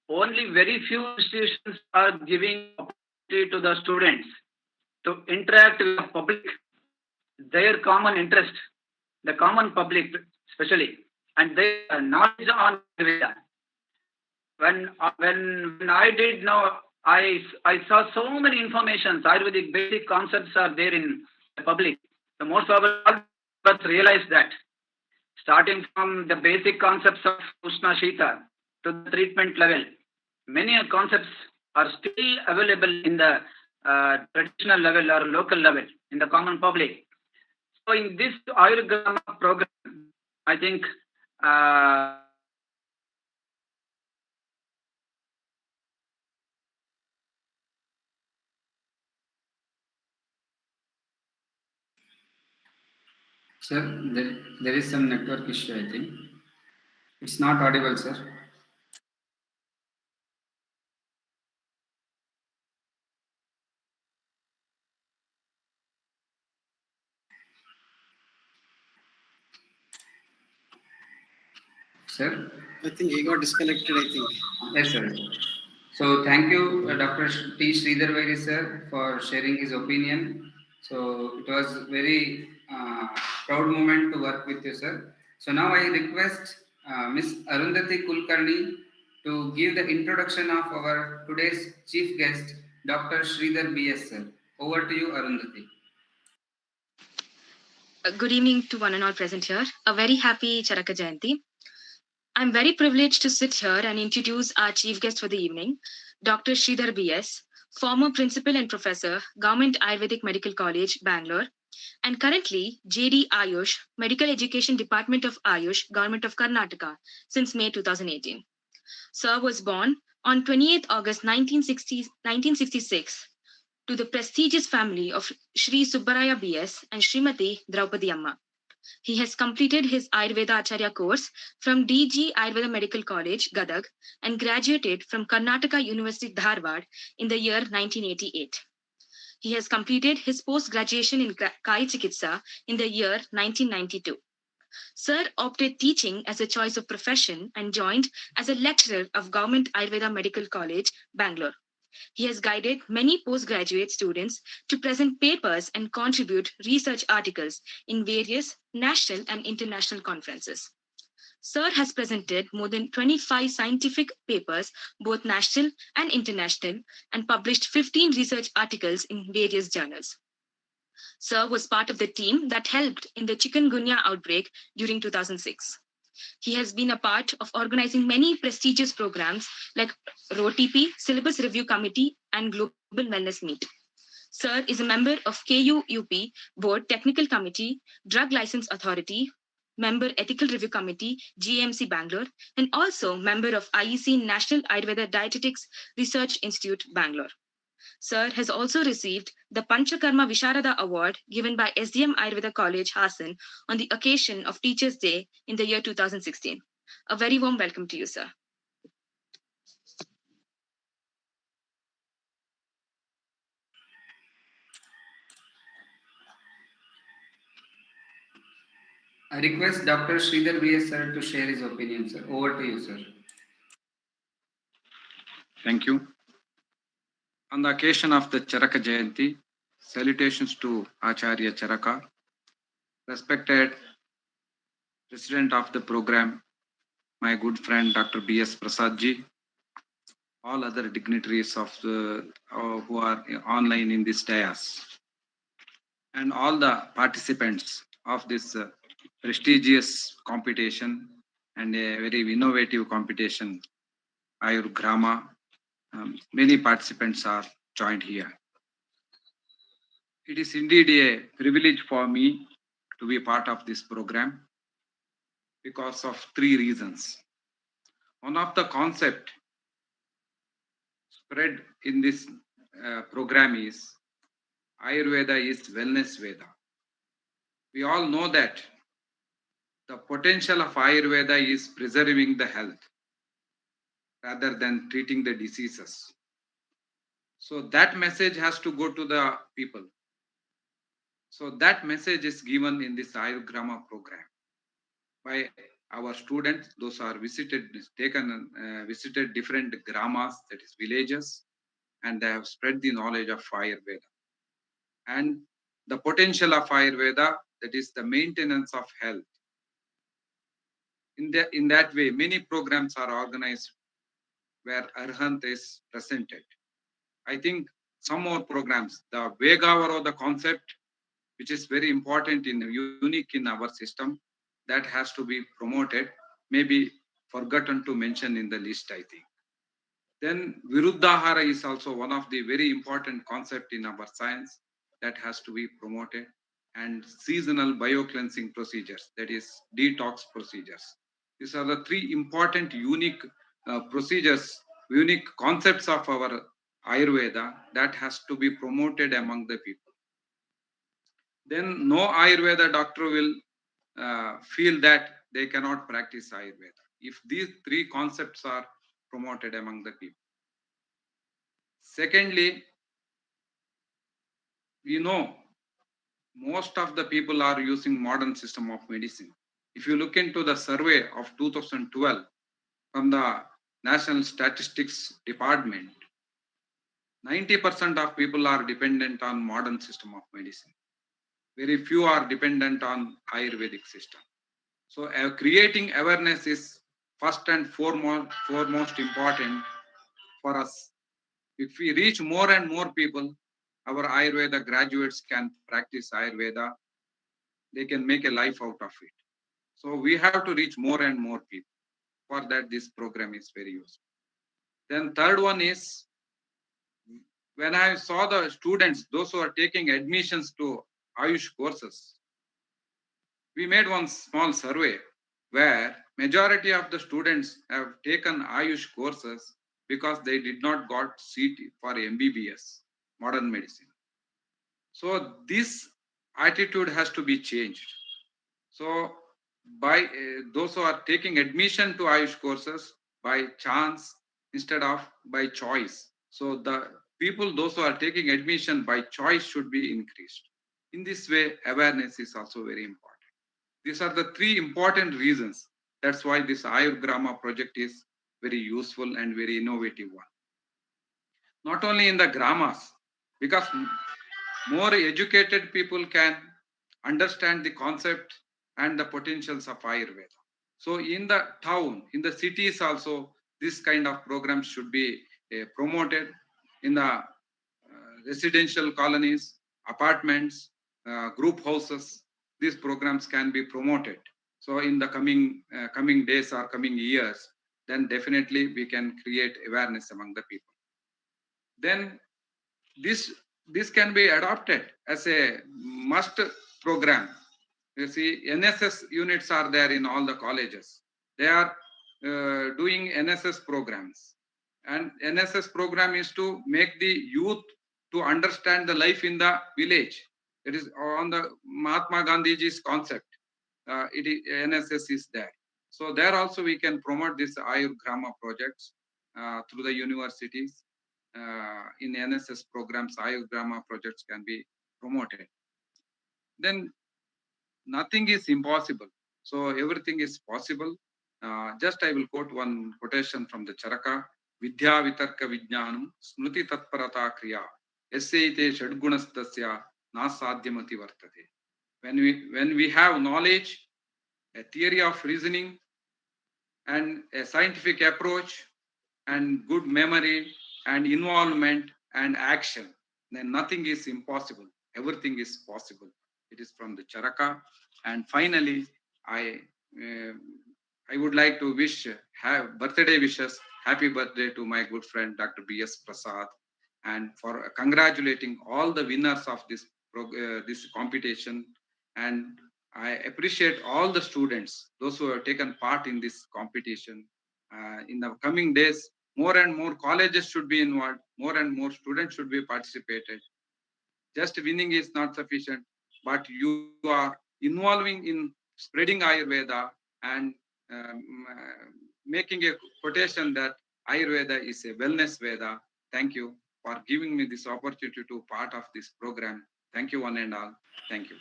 only very few institutions are giving opportunity to the students to interact with the public, their common interest, the common public especially, and their knowledge on Ayurveda. When I did know, I saw so many informations, Ayurvedic basic concepts are there in the public. The most probably all of us realize that, starting from the basic concepts of Ushna Shita to the treatment level, many concepts are still available in the traditional level or local level in the common public. So in this Ayurgrama program, I think Sir, there is some network issue, I think. It's not audible, sir. Sir? I think he got disconnected, I think. Yes, sir. So thank you, Dr. T. Sridhar Vairi, sir, for sharing his opinion. So it was very proud moment to work with you, sir. So now I request Miss Arundhati Kulkarni to give the introduction of our today's chief guest, Dr. Sridhar B.S. sir. Over to you, Arundhati. Good evening to one and all present here. A very happy Charaka Jayanti. I'm very privileged to sit here and introduce our chief guest for the evening, Dr. Sridhar B.S., former principal and professor, Government Ayurvedic Medical College, Bangalore, and currently JD Ayush, Medical Education Department of Ayush, Government of Karnataka, since May 2018. Sir was born on 28th August 1966 to the prestigious family of Shri Subbaraya B.S. and Srimati Draupadi Amma. He has completed his Ayurveda Acharya course from DG Ayurveda Medical College, Gadag, and graduated from Karnataka University, Dharwad in the year 1988. He has completed his post-graduation in Kai Chikitsa in the year 1992. Sir opted teaching as a choice of profession and joined as a lecturer of Government Ayurveda Medical College, Bangalore. He has guided many postgraduate students to present papers and contribute research articles in various national and international conferences. Sir has presented more than 25 scientific papers, both national and international, and published 15 research articles in various journals. Sir was part of the team that helped in the chikungunya outbreak during 2006. He has been a part of organizing many prestigious programs like ROTP, Syllabus Review Committee, and Global Wellness Meet. Sir is a member of KUUP Board Technical Committee, Drug License Authority, member Ethical Review Committee, GMC Bangalore, and also member of IEC National Ayurveda Dietetics Research Institute, Bangalore. Sir has also received the Panchakarma Visharada Award given by SDM Ayurveda College, Hassan, on the occasion of Teachers' Day in the year 2016. A very warm welcome to you, sir. I request Dr. Sridhar B.S. sir to share his opinion, sir. Over to you, sir. Thank you. On the occasion of the Charaka Jayanti, salutations to Acharya Charaka, respected President of the program, my good friend Dr. B.S. Prasad ji, all other dignitaries of the, who are online in this dais, and all the participants of this prestigious competition and a very innovative competition, Ayurgrama. Many participants are joined here. It is indeed a privilege for me to be part of this program because of three reasons. One of the concept spread in this program is Ayurveda is wellness Veda. We all know that the potential of Ayurveda is preserving the health. rather than treating the diseases. So that message has to go to the people. So that message is given in this Ayurgrama program by our students. Those are visited different gramas, that is villages, and they have spread the knowledge of Ayurveda and the potential of Ayurveda, that is the maintenance of health. In that way, many programs are organized where Arhant is presented. I think some more programs, the Vegavaro, the concept, which is very important in unique in our system, that has to be promoted, maybe forgotten to mention in the list, I think. Then Viruddhahara is also one of the very important concept in our science that has to be promoted, and seasonal biocleansing procedures, that is detox procedures. These are the three important unique procedures, unique concepts of our Ayurveda that has to be promoted among the people. Then no Ayurveda doctor will feel that they cannot practice Ayurveda if these three concepts are promoted among the people. Secondly, we know most of the people are using modern system of medicine. If you look into the survey of 2012 from the National Statistics Department, 90% of people are dependent on modern system of medicine. Very few are dependent on Ayurvedic system. So creating awareness is first and foremost important for us. If we reach more and more people, our Ayurveda graduates can practice Ayurveda. They can make a life out of it. So we have to reach more and more people. For that, this program is very useful. Then third one is, when I saw the students, those who are taking admissions to Ayush courses, we made one small survey where majority of the students have taken Ayush courses because they did not got seat for MBBS, modern medicine. So this attitude has to be changed. So by those who are taking admission to Ayush courses by chance instead of by choice. So the people, those who are taking admission by choice should be increased. In this way, awareness is also very important. These are the three important reasons. That's why this Ayurgrama project is very useful and very innovative one. Not only in the gramas, because more educated people can understand the concept and the potentials of Ayurveda. So in the town, in the cities also, this kind of programs should be promoted in the residential colonies, apartments, group houses. These programs can be promoted. So in the coming days or coming years, then definitely we can create awareness among the people. Then this can be adopted as a must program. You see, NSS units are there in all the colleges. They are doing NSS programs, and NSS program is to make the youth to understand the life in the village. It is on the Mahatma Gandhiji's concept. NSS is there. So there also we can promote this Ayurgrama projects through the universities. In NSS programs, Ayurgrama projects can be promoted. Then nothing is impossible. So everything is possible. Just I will quote one quotation from the Charaka. Vidya vitarka vijnanam smruti tatparata kriya yasyate shadgunastasya nasadyamati vartate. When we have knowledge, a theory of reasoning, and a scientific approach, and good memory, and involvement, and action, then nothing is impossible. Everything is possible. It is from the Charaka. And finally, I would like to have birthday wishes, happy birthday to my good friend Dr. B.S. Prasad, and for congratulating all the winners of this competition. And I appreciate all the students, those who have taken part in this competition. In the coming days, more and more colleges should be involved, more and more students should be participated. Just winning is not sufficient, but you are involving in spreading Ayurveda and making a quotation that Ayurveda is a wellness Veda. Thank you for giving me this opportunity to part of this program. Thank you one and all. Thank you.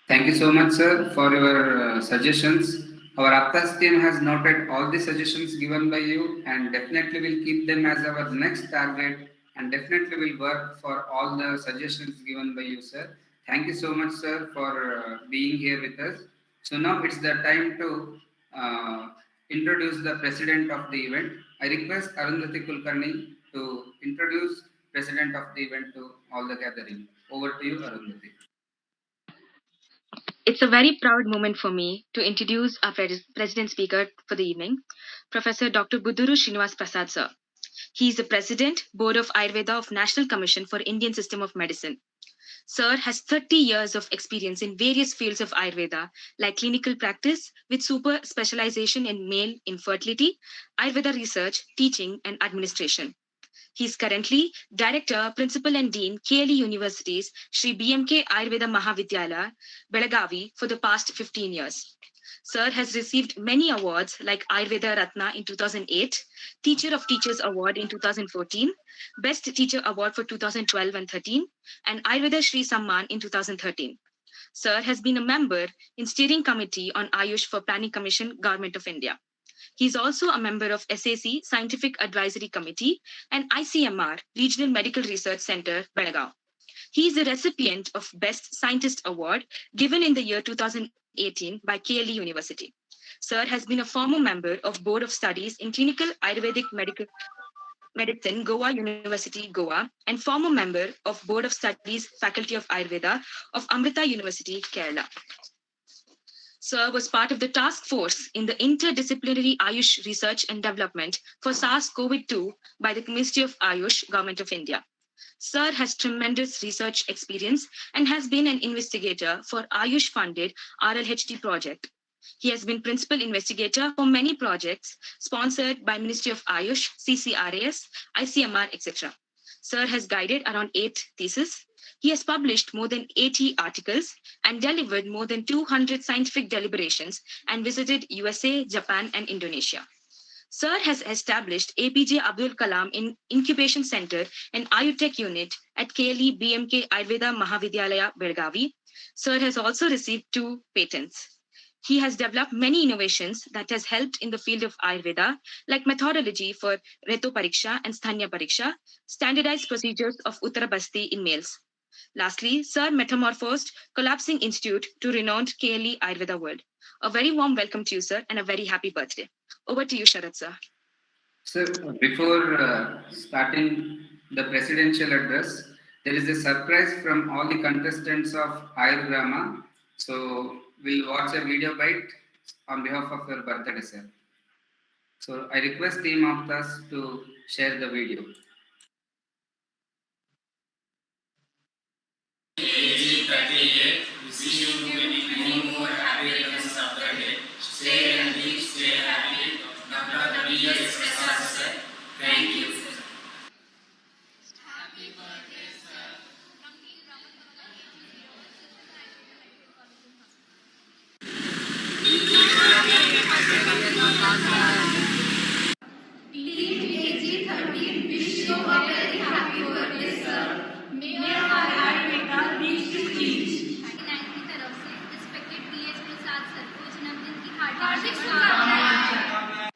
Thank you so much, sir, for your suggestions. Our Aaptas team has noted all the suggestions given by you and definitely will keep them as our next target and definitely will work for all the suggestions given by you, sir. Thank you so much, sir, for being here with us. So now it's the time to introduce the president of the event. I request Arundhati Kulkarni to introduce president of the event to all the gathering. Over to you, Arundhati. It's a very proud moment for me to introduce our president speaker for the evening, Professor Dr. Guduru Shinwas Prasad, sir. He is the President, Board of Ayurveda of National Commission for Indian System of Medicine. Sir has 30 years of experience in various fields of Ayurveda, like clinical practice with super specialization in male infertility, Ayurveda research, teaching, and administration. He is currently Director, Principal and Dean, KLE University's Sri BMK Ayurveda Mahavidyalaya, Belagavi for the past 15 years. Sir has received many awards like Ayurveda Ratna in 2008, Teacher of Teachers Award in 2014, Best Teacher Award for 2012 and 13, and Ayurveda Shri Samman in 2013. Sir has been a member in Steering Committee on Ayush for Planning Commission, Government of India. He is also a member of SAC Scientific Advisory Committee and ICMR Regional Medical Research Center, Belagavi. He is the recipient of Best Scientist Award given in the year 2018 by KLE University. Sir has been a former member of Board of Studies in Clinical Ayurvedic Medicine, Goa University, Goa, and former member of Board of Studies Faculty of Ayurveda of Amrita University, Kerala. Sir was part of the task force in the interdisciplinary Ayush research and development for SARS-CoV-2 by the Ministry of Ayush, Government of India. Sir has tremendous research experience and has been an investigator for Ayush-funded RLHT project. He has been principal investigator for many projects sponsored by Ministry of Ayush, CCRAS, ICMR, etc. Sir has guided around 8 theses. He has published more than 80 articles and delivered more than 200 scientific deliberations and visited USA, Japan, and Indonesia. Sir has established APJ Abdul Kalam Incubation Center and Ayurtech Unit at KLE BMK Ayurveda Mahavidyalaya, Belagavi. Sir has also received 2 patents. He has developed many innovations that has helped in the field of Ayurveda, like methodology for Reto Pariksha and Sthanya Pariksha, standardized procedures of Uttarabasti in males. Lastly, Sir metamorphosed Collapsing Institute to renowned KLE Ayurveda world. A very warm welcome to you, sir, and a very happy birthday. Over to you, Sharad, sir. Sir, before starting the presidential address, there is a surprise from all the contestants of Ayurgrama. So we'll watch a video bite on behalf of your birthday, sir. So I request Team Aaptas to share the video. Wishing you many more happy returns of the day. Stay healthy, stay happy. Dr. B.S. Prasad, sir. Thank you. Happy birthday, sir. Team AG13 wish you a very happy birthday, sir. May your Ayurveda reach to teach. तरफ से respected BS प्रसाद sir को जन्मदिन की हार्दिक शुभकामनाएं।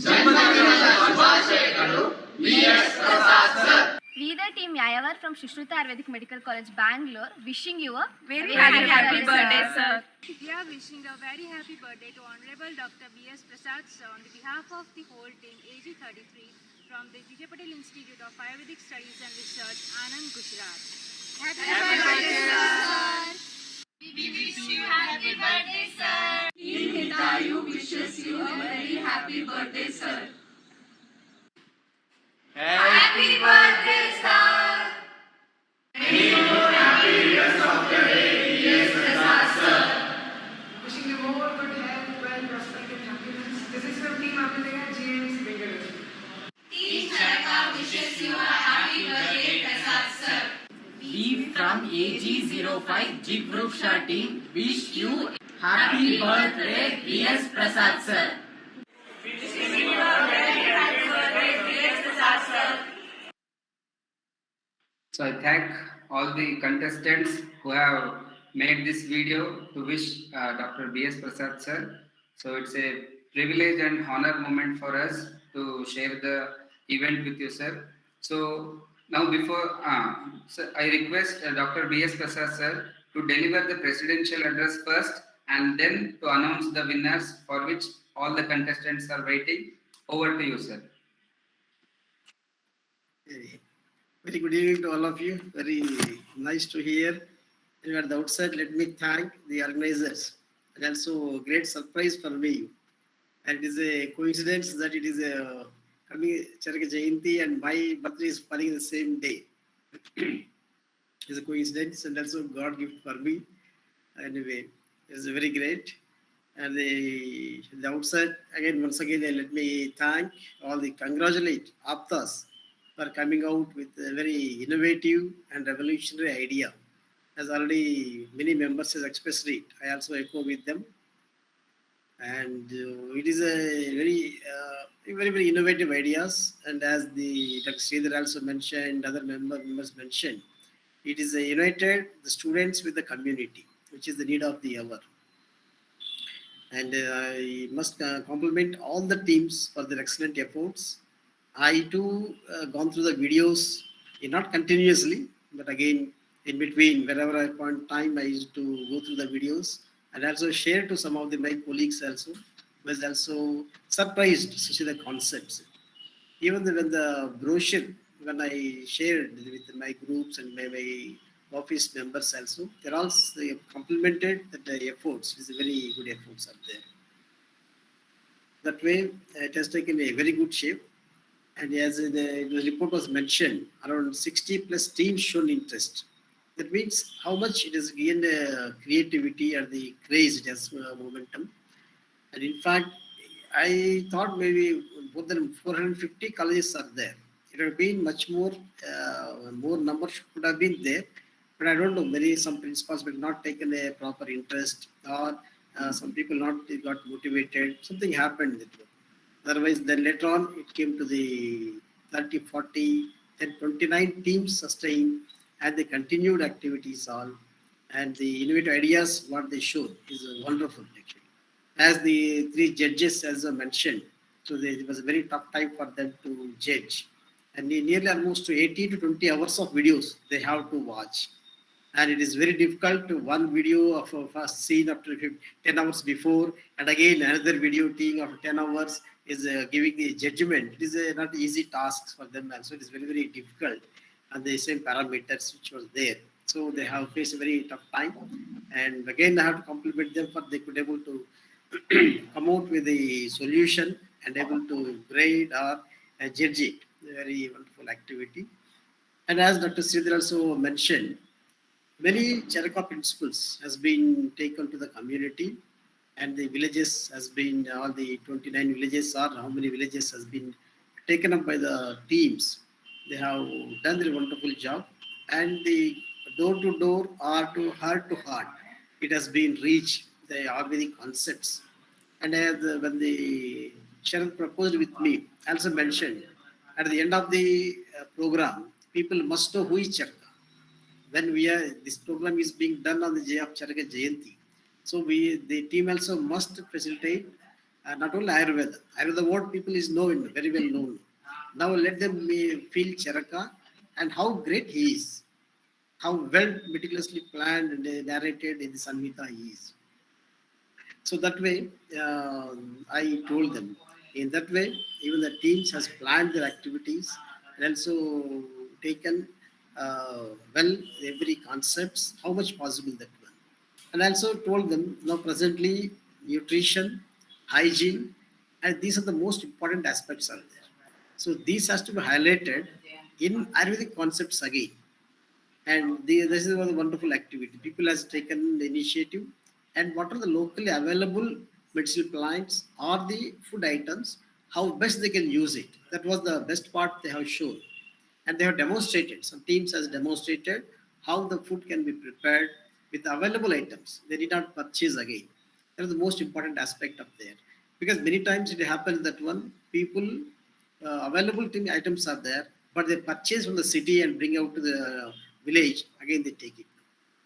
जन्मदिनाच्या शुभाशयಗಳು BS Prasad sir. We the team Yayavar from Shushruta Ayurvedic Medical College, Bangalore, wishing you a very happy birthday, sir. We are wishing a very happy birthday to Honorable Dr. B.S. Prasad sir on behalf of the whole team AG33 from the G.J. Patel Institute of Ayurvedic Studies and Research, Anand, Gujarat. Happy birthday, sir. We wish you happy birthday, sir. Team Hitayu wishes you a very happy birthday, sir. Happy birthday, sir. Many more happy years of the day, B.S. Prasad, sir. Wishing you more good health, wealth, prosperity, and happiness. This is from Team Abhidaya, GMC Bengaluru. Team Charaka wishes you a happy birthday, Prasad, sir. We from AG05 Jig Group Shah team wish you happy birthday, B.S. Prasad, sir. Wishing you a very happy birthday. So I thank all the contestants who have made this video to wish Dr. B.S. Prasad sir. So it's a privilege and honor moment for us to share the event with you, sir. So now before, so I request Dr. B.S. Prasad sir to deliver the presidential address first and then to announce the winners for which all the contestants are waiting. Over to you, sir. Very good evening to all of you. Very nice to hear. And at the outset, let me thank the organizers. And also a great surprise for me. And it is a coincidence that it is a coming Charaka Jayanti and my birthday is falling the same day. It's a coincidence and also God gift for me. Anyway, it's very great. And the outset, again, once again, let me thank all the congratulate Aaptas for coming out with a very innovative and revolutionary idea. As already many members have expressed it, I also echo with them. And it is a very innovative ideas. And as the Dr. Sridhar also mentioned, other members mentioned, it is a united the students with the community, which is the need of the hour. And I must compliment all the teams for their excellent efforts. I too gone through the videos, not continuously, but again in between, wherever I find time, I used to go through the videos and also share to some of my colleagues also. Was also surprised to see the concepts. Even when the brochure, when I shared with my groups and my office members also, they're all they complimented the efforts. It's a very good efforts out there. That way, it has taken a very good shape. And as the report was mentioned, around 60 plus teams shown interest. That means how much it has gained creativity or the craze, it has momentum. And in fact, I thought maybe more than 450 colleges are there. It would have been much more, more numbers could have been there. But I don't know, maybe some principals will not taken a proper interest or some people not got motivated. Something happened. Otherwise, then later on, it came to the 30, 40, then 29 teams sustained and the continued activities all. And the innovative ideas, what they showed is wonderful actually. As the three judges as I mentioned, so it was a very tough time for them to judge. And nearly almost 80 to 20 hours of videos they have to watch. And it is very difficult to one video of a first scene after 10 hours before, and again another video taking after 10 hours is giving the judgment. It is not easy task for them also. It is very, very difficult. And the same parameters which was there. So they have faced a very tough time. And again, I have to compliment them for they could able to come out with a solution and able to grade or judge it. Very wonderful activity. And as Dr. Sridhar also mentioned, many Charaka principles has been taken to the community and the villages has been, all the 29 villages or how many villages has been taken up by the teams. They have done their wonderful job and the door to door or to heart, it has been reached, the Ayurvedic concepts. And when the Sharad proposed with me, also mentioned at the end of the program, people must know who is Charaka. When this program is being done on the day of Charaka Jayanti, so the team also must facilitate not only Ayurveda. Ayurveda what people is known, very well known. Now let them feel Charaka and how great he is, how well meticulously planned and narrated in the Samhita he is. So that way, I told them. In that way, even the teams has planned their activities and also taken well every concepts, how much possible that one. And also told them now presently nutrition, hygiene, and these are the most important aspects are there. So these has to be highlighted in Ayurvedic concepts again. And this is a wonderful activity. People has taken the initiative and what are the locally available medicinal plants or the food items, how best they can use it. That was the best part they have shown. And they have demonstrated, some teams has demonstrated how the food can be prepared with available items. They did not purchase again. That is the most important aspect of there. Because many times it happens that one, people, available items are there, but they purchase from the city and bring out to the village. Again, they take it,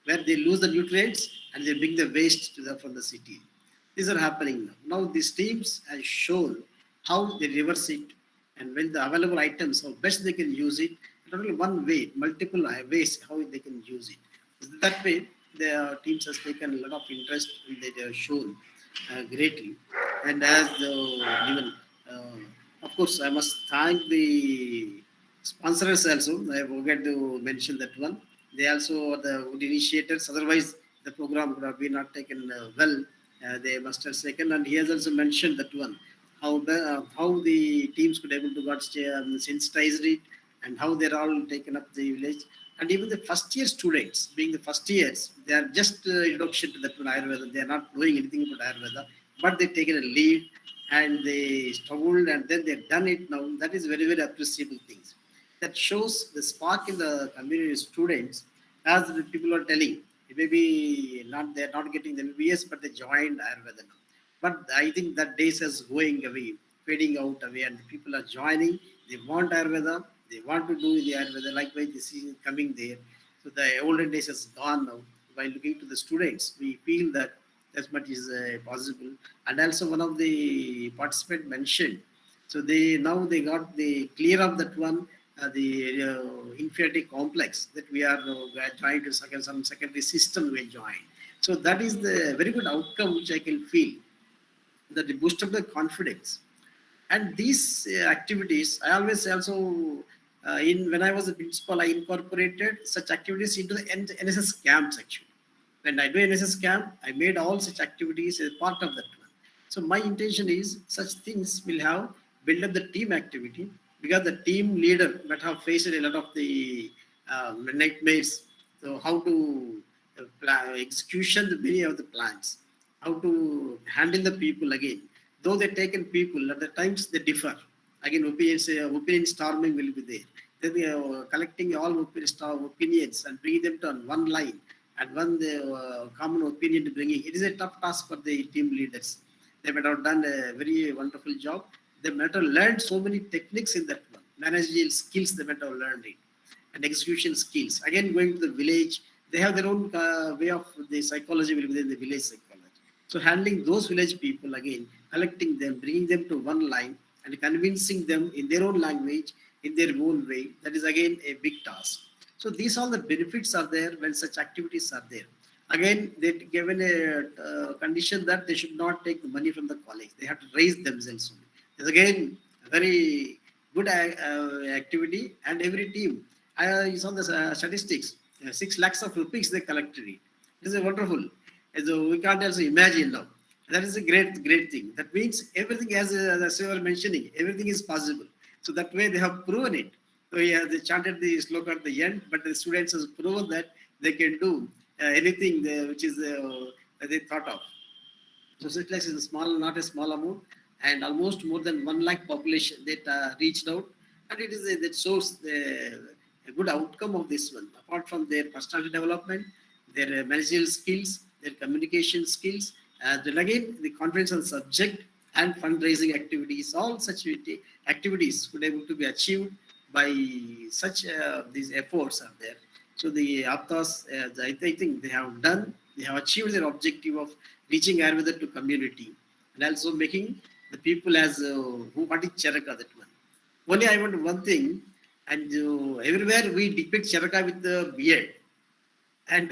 where they lose the nutrients and they bring the waste to from the city. These are happening now. Now these teams have shown how they reverse it, and when the available items, how best they can use it. Not only one way, multiple ways how they can use it. That way, the teams has taken a lot of interest and they have shown greatly. And as even, of course, I must thank the sponsors also. I forgot to mention that one. They also are the good initiators. Otherwise, the program would have been not taken well. They must have taken. And he has also mentioned that one. How the teams could able to got sensitized it and how they're all taken up the village. And even the first year students, being the first years, they are just introduction to the Ayurveda. They are not knowing anything about Ayurveda, but they've taken a lead and they struggled and then they've done it now. That is very, very appreciable things. That shows the spark in the community students, as the people are telling. Maybe not they're not getting the MBS, but they joined Ayurveda now. But I think that days is going away, fading out away, and the people are joining. They want Ayurveda. They want to do the Ayurveda. Likewise, this is coming there. So the olden days has gone now. By looking to the students, we feel that as much is possible. And also one of the participants mentioned. So they got the clear of that one. The inferiority complex that we are trying to some secondary system we join. So that is the very good outcome which I can feel, that they boost up the confidence. And these activities, I always also, when I was a principal, I incorporated such activities into the NSS camps actually. When I do NSS camp, I made all such activities as part of that one. So my intention is such things will have build up the team activity, because the team leader might have faced a lot of the nightmares. So how to execution the many of the plans, how to handle the people again. Though they taken people, at the times they differ. Again, opinion storming will be there. Then they are collecting all opinions and bringing them to one line and one common opinion to bring it. It is a tough task for the team leaders. They might have done a very wonderful job. They might have learned so many techniques in that one. Managerial skills they might have learned it. And execution skills. Again, going to the village, they have their own way of the psychology will be within the village psychology. So handling those village people again, collecting them, bringing them to one line and convincing them in their own language, in their own way, that is again a big task. So these all the benefits are there when such activities are there. Again, they given a condition that they should not take the money from the college. They have to raise themselves. It's again a very good activity, and every team. I saw the statistics. 6 lakhs of rupees they collected it. It is a wonderful. So we can't also imagine now. That is a great, great thing. That means everything, as you were mentioning, everything is possible. So that way they have proven it. So yeah, they chanted the sloka at the end, but the students have proven that they can do anything which is that they thought of. So 6 lakhs is a small, not a small amount, and almost more than 1 lakh population that reached out, and it is that shows a good outcome of this one. Apart from their personality development, their managerial skills, their communication skills, then again the confidence on the subject and fundraising activities, all such activities could able to be achieved by such these efforts are there. So the Aaptas, I think they have achieved their objective of reaching Ayurveda to community and also making the people as what is Charaka, that one. Only I want one thing, and everywhere we depict Charaka with the beard. And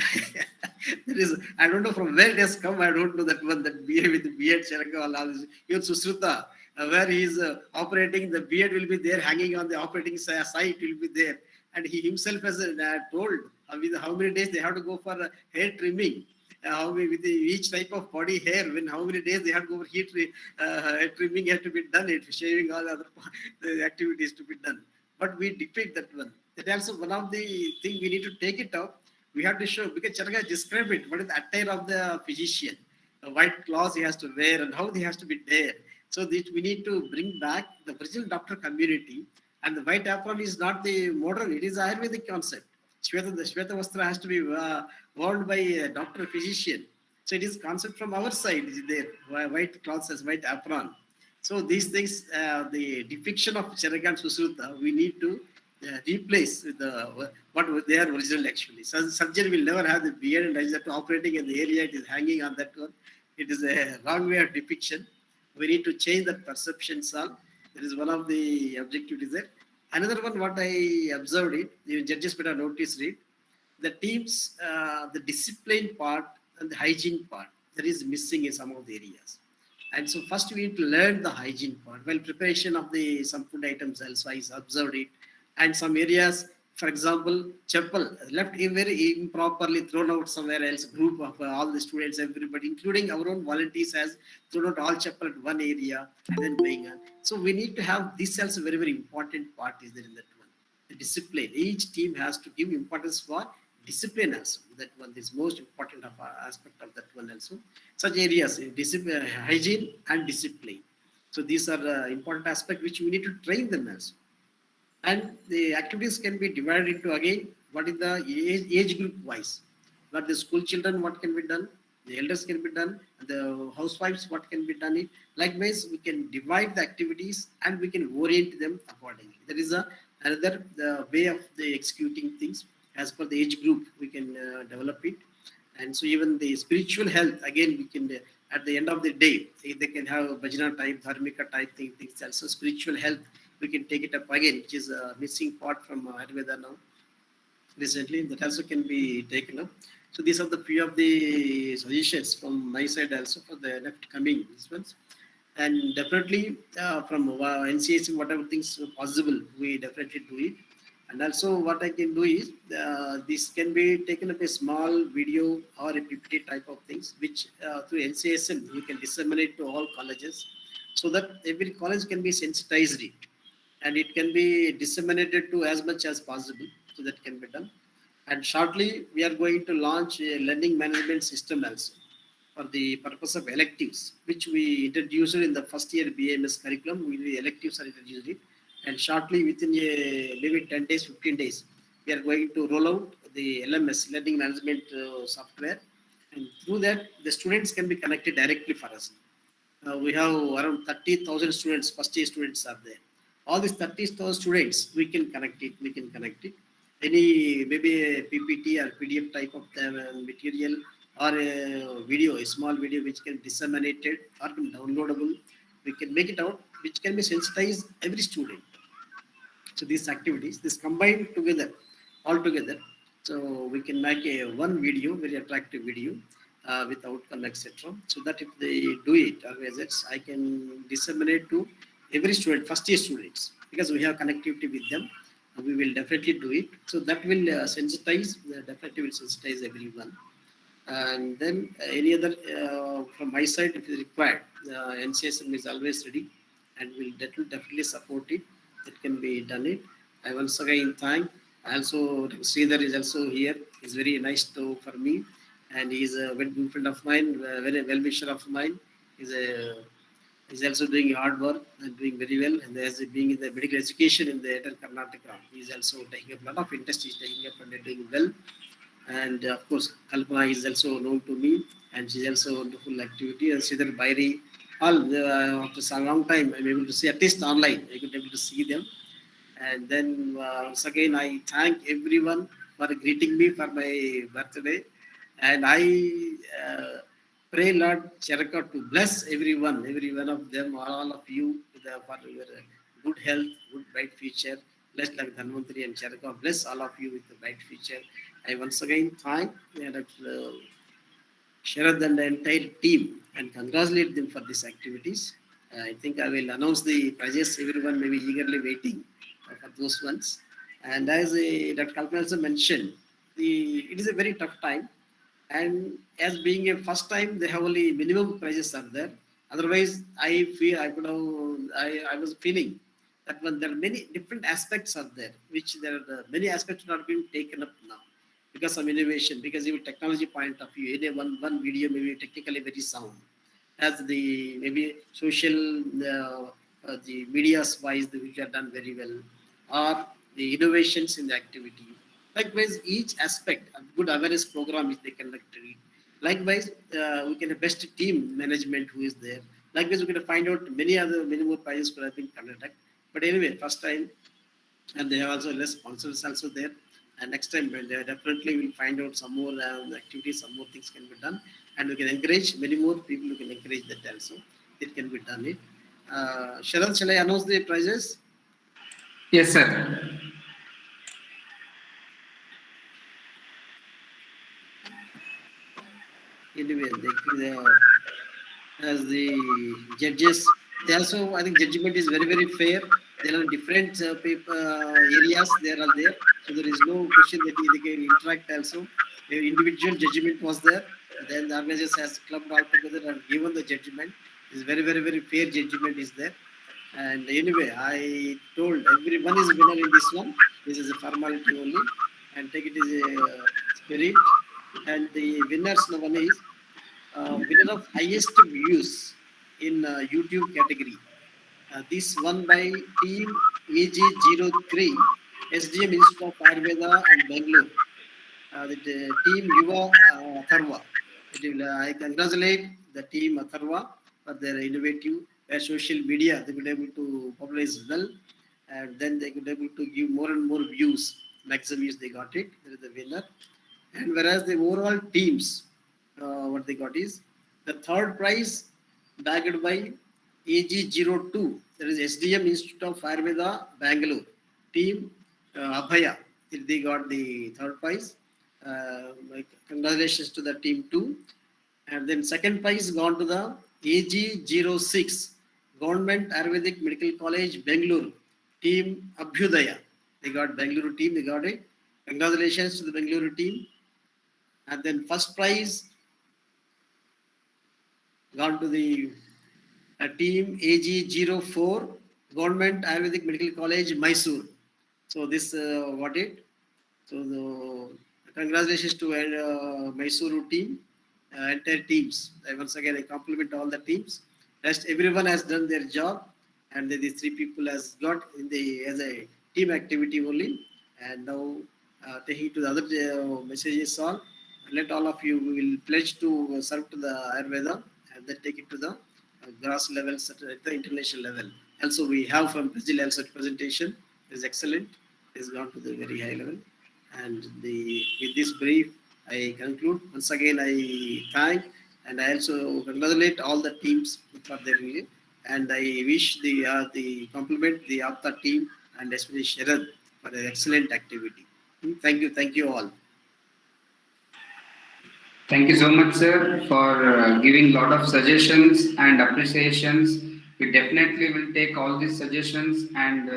there is, I don't know from where it has come, I don't know that one, that beard with the beard, Charaka, even Susruta, where he is operating, the beard will be there, hanging on the operating site will be there. And he himself has told with how many days they have to go for hair trimming, with each type of body hair, when how many days they have to go for hair trimming has to be done, shaving, all other the activities to be done. But we depict that one. That also one of the thing we need to take it up. We have to show, because Charaka described it, what is the attire of the physician, the white cloth he has to wear and how he has to be there. So that we need to bring back the original doctor community, and the white apron is not the modern, it is Ayurvedic concept. The Shweta Vastra has to be worn by a doctor physician. So it is concept from our side, is there, white cloth as white apron. So these things, the depiction of Charaka and Susruta, we need to replace with the what they are original actually. So surgeon will never have the beard and is that operating in the area it is hanging on that one. It is a wrong way of depiction. We need to change that perception, sir. That is one of the objectives there. Another one, what I observed it, the judges better notice it. The teams, the discipline part and the hygiene part that is missing in some of the areas. And so first we need to learn the hygiene part. While preparation of the some food items also I observed it. And some areas, for example, chapel left very improperly thrown out somewhere else. Group of all the students, everybody, including our own volunteers, has thrown out all chapel at one area and then going on. So we need to have this also very very important part is there in that one. The discipline. Each team has to give importance for discipline also. That one is most important of aspect of that one also. Such areas, discipline, hygiene and discipline. So these are important aspects which we need to train them also. And the activities can be divided into again what is the age group wise. What the school children, what can be done, the elders can be done, the housewives, what can be done. It likewise we can divide the activities and we can orient them accordingly. There is another way of the executing things as per the age group. We can develop it, and so even the spiritual health again we can. At the end of the day, they can have bhajana type, dharmika type things. Also spiritual health, we can take it up again, which is a missing part from Ayurveda now. Recently, that also can be taken up. So these are the few of the suggestions from my side also for the next coming ones. And definitely from NCSM, whatever things possible, we definitely do it. And also what I can do is, this can be taken up a small video or a PPT type of things, which through NCSM, you can disseminate to all colleges so that every college can be sensitized it. And it can be disseminated to as much as possible. So that can be done. And shortly, we are going to launch a learning management system also for the purpose of electives, which we introduced in the first year BMS curriculum. The electives are introduced it. And shortly, within maybe 10 days, 15 days, we are going to roll out the LMS, learning management software. And through that, the students can be connected directly for us. We have around 30,000 students, first year students are there. All these 30,000 students, we can connect it. Any maybe a PPT or PDF type of material or a video, a small video which can be disseminated or downloadable. We can make it out, which can be sensitized every student. So these activities, this combined together, all together. So we can make a one video, very attractive video with outcome, etc. So that if they do it, always I can disseminate to every student, first year students, because we have connectivity with them. We will definitely do it. So that will sensitize, definitely will sensitize everyone. And then any other from my side, if it is required, NCSM is always ready and will definitely support it. It can be done it. I once again thank. Also, Sridhar is also here. He's very nice for me, and he's a very good friend of mine, very well wisher of mine. He's also doing hard work and doing very well. And as being in the medical education in the Karnataka, he's also taking up a lot of interest. He's taking up and doing well. And of course, Kalpana is also known to me, and she's also a wonderful activity. And Sridhar Bairi, all after some long time, I'm able to see, at least online, I could be able to see them. And then once again, I thank everyone for greeting me for my birthday. And I pray Lord Charaka to bless every one of them, all of you, for your good health, good bright future. Bless like Dhanvantari and Charaka. Bless all of you with a bright future. I once again thank Dr. Sharad and the entire team and congratulate them for these activities. I think I will announce the prizes. Everyone may be eagerly waiting for those ones. And as Dr. Kalpana also mentioned, it is a very tough time. And as being a first time, they have only minimum prizes are there. Otherwise, I feel I was feeling that when there are many different aspects are there, which there are many aspects not being taken up now because of innovation, because even technology point of view, any one video may be technically very sound, as the maybe social the media's wise which are done very well, or the innovations in the activity. Likewise, each aspect of good awareness program is they conducted. Likewise, we can have best team management who is there. Likewise, we can find out many more prizes could have been conducted. But anyway, first time and they have also less sponsors also there. And next time, they definitely will find out some more activities, some more things can be done, and we can encourage many more people who can encourage that also. It can be done. It. Sharad, shall I announce the prizes? Yes, sir. Anyway, as the judges, they also, I think judgment is very, very fair. There are different areas there are there. So there is no question that they can interact also. Their individual judgment was there. Then the organizers has clubbed all together and given the judgment. It's very, very, very fair judgment is there. And anyway, I told everyone is a winner in this one. This is a formality only. And take it as a spirit. And the winners, the one is winner of highest views in YouTube category. This won by Team AG03, SDM Institute of Ayurveda and Bangalore. The team Yuva Atharva. I congratulate the team Atharva for their innovative social media. They could able to popularize well, and then they could able to give more and more views. Maximum views they got it. There is the winner. And whereas the overall teams, what they got is the third prize bagged by AG02, that is SDM Institute of Ayurveda, Bangalore. Team Abhaya, they got the third prize. Congratulations to the team 2. And then second prize gone to the AG06, Government Ayurvedic Medical College, Bangalore. Team Abhyudaya. They got Bangalore team, they got it. Congratulations to the Bangalore team. And then first prize gone to the team AG04, Government Ayurvedic Medical College, Mysore. So this got it. So the congratulations to Mysore team, entire teams. Once again, I compliment all the teams. Rest everyone has done their job, and these three people has got in the as a team activity only. And now taking to the other messages all. Let all of you, we will pledge to serve to the Ayurveda and then take it to the grass levels at the international level. Also, we have from Brazil also presentation is excellent. It has gone to the very high level. And with this brief, I conclude. Once again, I thank and I also congratulate all the teams for their review. And I wish the compliment the Aapta team and especially Sharad for their excellent activity. Thank you all. Thank you so much, sir, for giving lot of suggestions and appreciations. We definitely will take all these suggestions and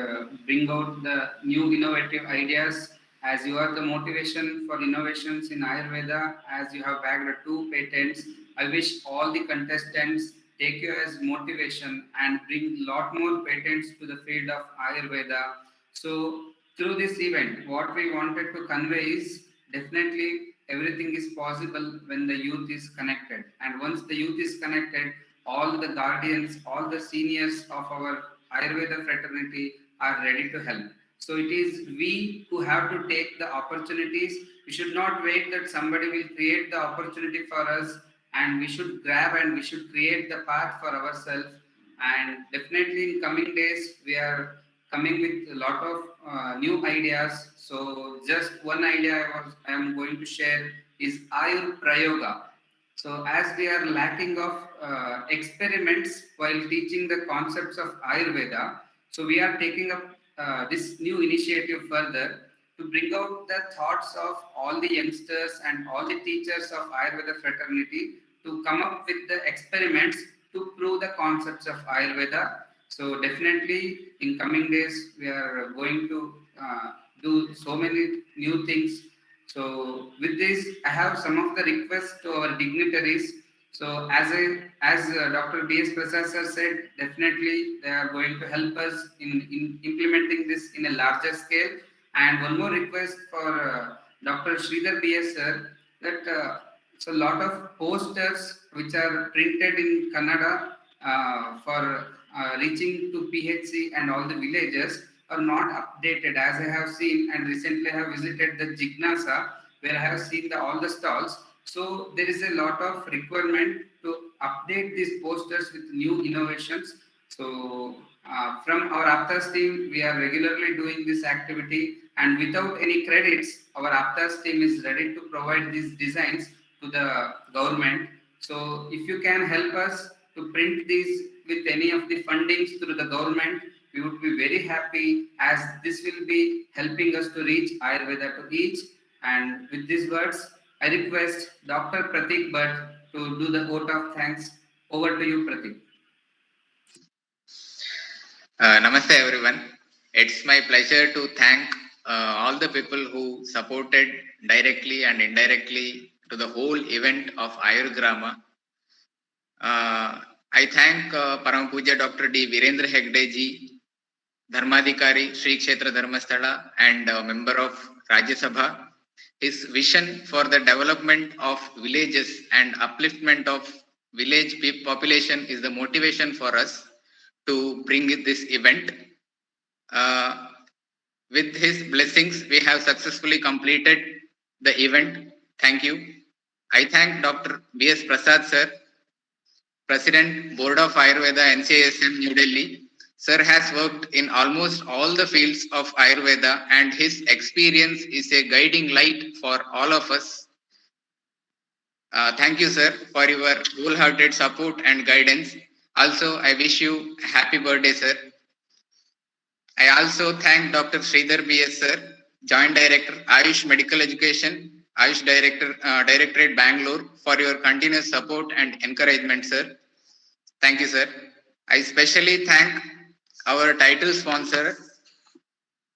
bring out the new innovative ideas. As you are the motivation for innovations in Ayurveda, as you have bagged 2 patents, I wish all the contestants take you as motivation and bring lot more patents to the field of Ayurveda. So through this event, what we wanted to convey is definitely everything is possible when the youth is connected. And once the youth is connected, all the guardians, all the seniors of our Ayurveda fraternity are ready to help. So it is we who have to take the opportunities. We should not wait that somebody will create the opportunity for us, and we should grab and we should create the path for ourselves. And definitely in coming days, we are coming with a lot of new ideas. So just one idea I am going to share is Ayur Prayoga. So as we are lacking of experiments while teaching the concepts of Ayurveda, so we are taking up this new initiative further to bring out the thoughts of all the youngsters and all the teachers of Ayurveda fraternity to come up with the experiments to prove the concepts of Ayurveda. So definitely in coming days, we are going to do so many new things. So with this, I have some of the requests to our dignitaries. So as Dr. B.S. Prasad sir said, definitely they are going to help us in implementing this in a larger scale. And one more request for Dr. Sridhar B.S. sir, that so a lot of posters which are printed in Kannada for reaching to PHC and all the villages are not updated, as I have seen, and recently I have visited the Jignasa where I have seen all the stalls. So there is a lot of requirement to update these posters with new innovations. So From our Aaptas team, we are regularly doing this activity, and without any credits, our Aaptas team is ready to provide these designs to the government. So if you can help us to print these with any of the fundings through the government, we would be very happy, as this will be helping us to reach Ayurveda to each. And with these words, I request Dr. Pratik Bhatt to do the vote of thanks. Over to you, Pratik. Namaste everyone. It's my pleasure to thank all the people who supported directly and indirectly to the whole event of Ayurgrama. I thank Param Puja Dr. D. Virendra Hegde ji, Dharmadhikari, Sri Kshetra Dharmasthala, and member of Rajya Sabha. His vision for the development of villages and upliftment of village population is the motivation for us to bring this event. With his blessings, we have successfully completed the event. Thank you. I thank Dr. B.S. Prasad sir, President, Board of Ayurveda, NCISM, New Delhi. Sir has worked in almost all the fields of Ayurveda, and his experience is a guiding light for all of us. Thank you, sir, for your wholehearted support and guidance. Also, I wish you a happy birthday, sir. I also thank Dr. Sridhar B.S. sir, Joint Director, Ayush Medical Education, Ayush Directorate, Bangalore, for your continuous support and encouragement, sir. Thank you, sir. I especially thank our title sponsor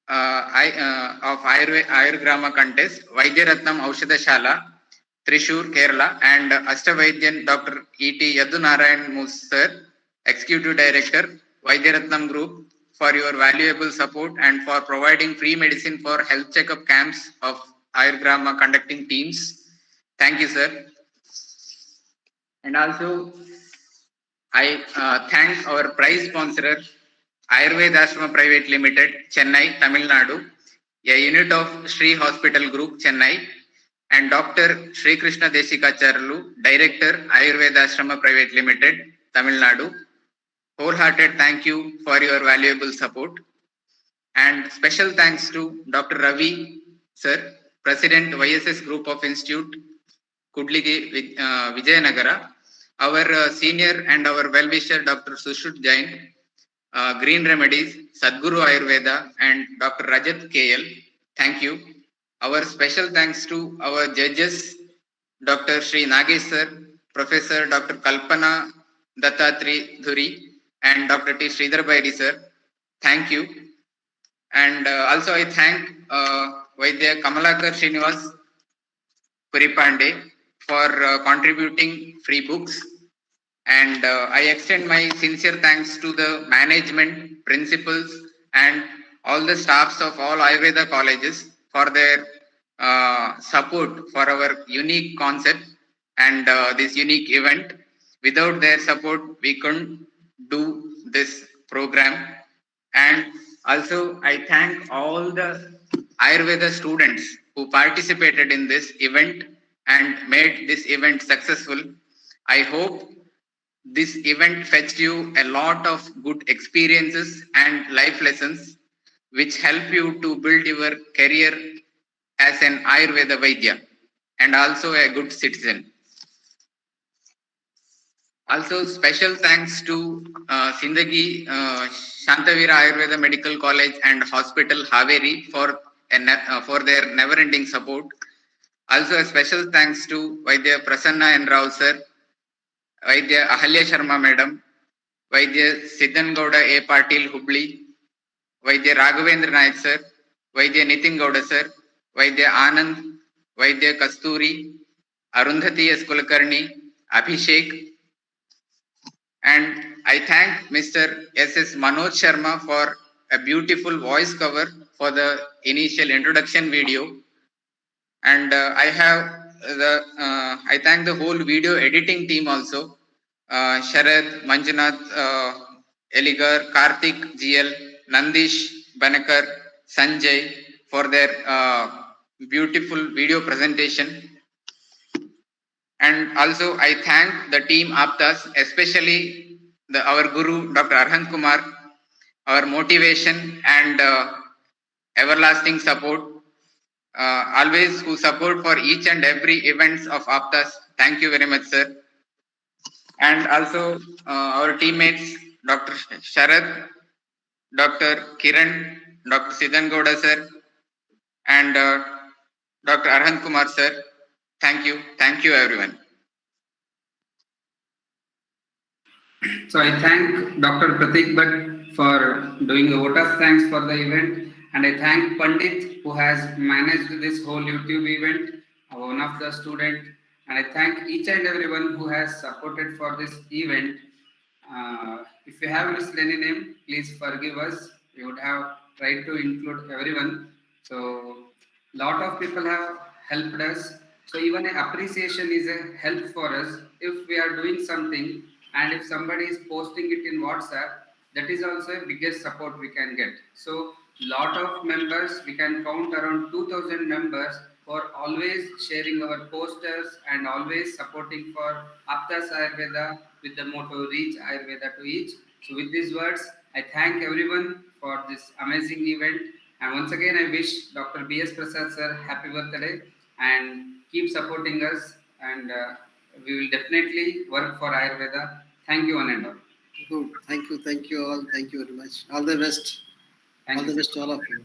of Ayurgrama contest, Vaidyaratnam Aushadashala, Trishur, Kerala, and Ashtavaidyan Dr. E.T. Yadunarayan Mus, sir, Executive Director, Vaidyaratnam Group, for your valuable support and for providing free medicine for health checkup camps of Ayurgrama conducting teams. Thank you, sir. And also, I thank our prize sponsor, Ayurveda Ashrama Private Limited, Chennai, Tamil Nadu, a unit of Sri Hospital Group, Chennai, and Dr. Sri Krishna Desikacharlu, Director, Ayurveda Ashrama Private Limited, Tamil Nadu. Wholehearted thank you for your valuable support. And special thanks to Dr. Ravi, sir, President, YSS Group of Institute, Kudligi, Vijayanagara, our senior and our well-wisher, Dr. Sushruth Jain, Green Remedies, Sadguru Ayurveda, and Dr. Rajat KL. Thank you. Our special thanks to our judges, Dr. Sri Nagesh sir, Professor Dr. Kalpana Dattatri Dhuri, and Dr. T. Sridhar Bairi sir. Thank you. And also I thank Vaidya Kamalakar Shinwas Puripande for contributing free books. And I extend my sincere thanks to the management, principals, and all the staffs of all Ayurveda colleges for their support for our unique concept and this unique event. Without their support, we couldn't do this program. And also, I thank all the Ayurveda students who participated in this event and made this event successful. I hope this event fetched you a lot of good experiences and life lessons which help you to build your career as an Ayurveda Vaidya and also a good citizen. Also, special thanks to Sindagi Shantavira Ayurveda Medical College and Hospital Haveri for their never-ending support. Also, a special thanks to Vaidya Prasanna and Rao sir, Vaidya Ahalya Sharma madam, Vaidya Siddhan Gowda A. Patil Hubli, Vaidya Raghavendra Naik sir, Vaidya Nitin Gowda sir, Vaidya Anand, Vaidya Kasturi, Arundhati S. Kulkarni, Abhishek. And I thank Mr. S.S. Manoj Sharma for a beautiful voice cover for the initial introduction video. And I thank the whole video editing team also, Sharad, Manjunath, Eligar, Karthik, GL, Nandish, Banakar, Sanjay for their beautiful video presentation. And also I thank the team Aaptas, especially our Guru, Dr. Arhan Kumar, our motivation and everlasting support, always who support for each and every events of Aaptas. Thank you very much, sir. And also our teammates, Dr. Sharad, Dr. Kiran, Dr. Siddhan Gowda, sir, and Dr. Arhan Kumar, sir. Thank you, everyone. So I thank Dr. Pratik Bhatt for doing a vote of thanks for the event, and I thank Pandit who has managed this whole YouTube event, one of the student, and I thank each and everyone who has supported for this event. If you have missed any name, please forgive us. We would have tried to include everyone. So lot of people have helped us. So even an appreciation is a help for us. If we are doing something and if somebody is posting it in WhatsApp, that is also a biggest support we can get. So lot of members, we can count around 2000 members who are always sharing our posters and always supporting for Aaptas Ayurveda with the motto reach Ayurveda to each. So with these words, I thank everyone for this amazing event. And once again, I wish Dr. B.S. Prasad sir happy birthday and keep supporting us. And we will definitely work for Ayurveda. Thank you, one and all. Good. Thank you all. Thank you very much. All the best. All the best to all of you.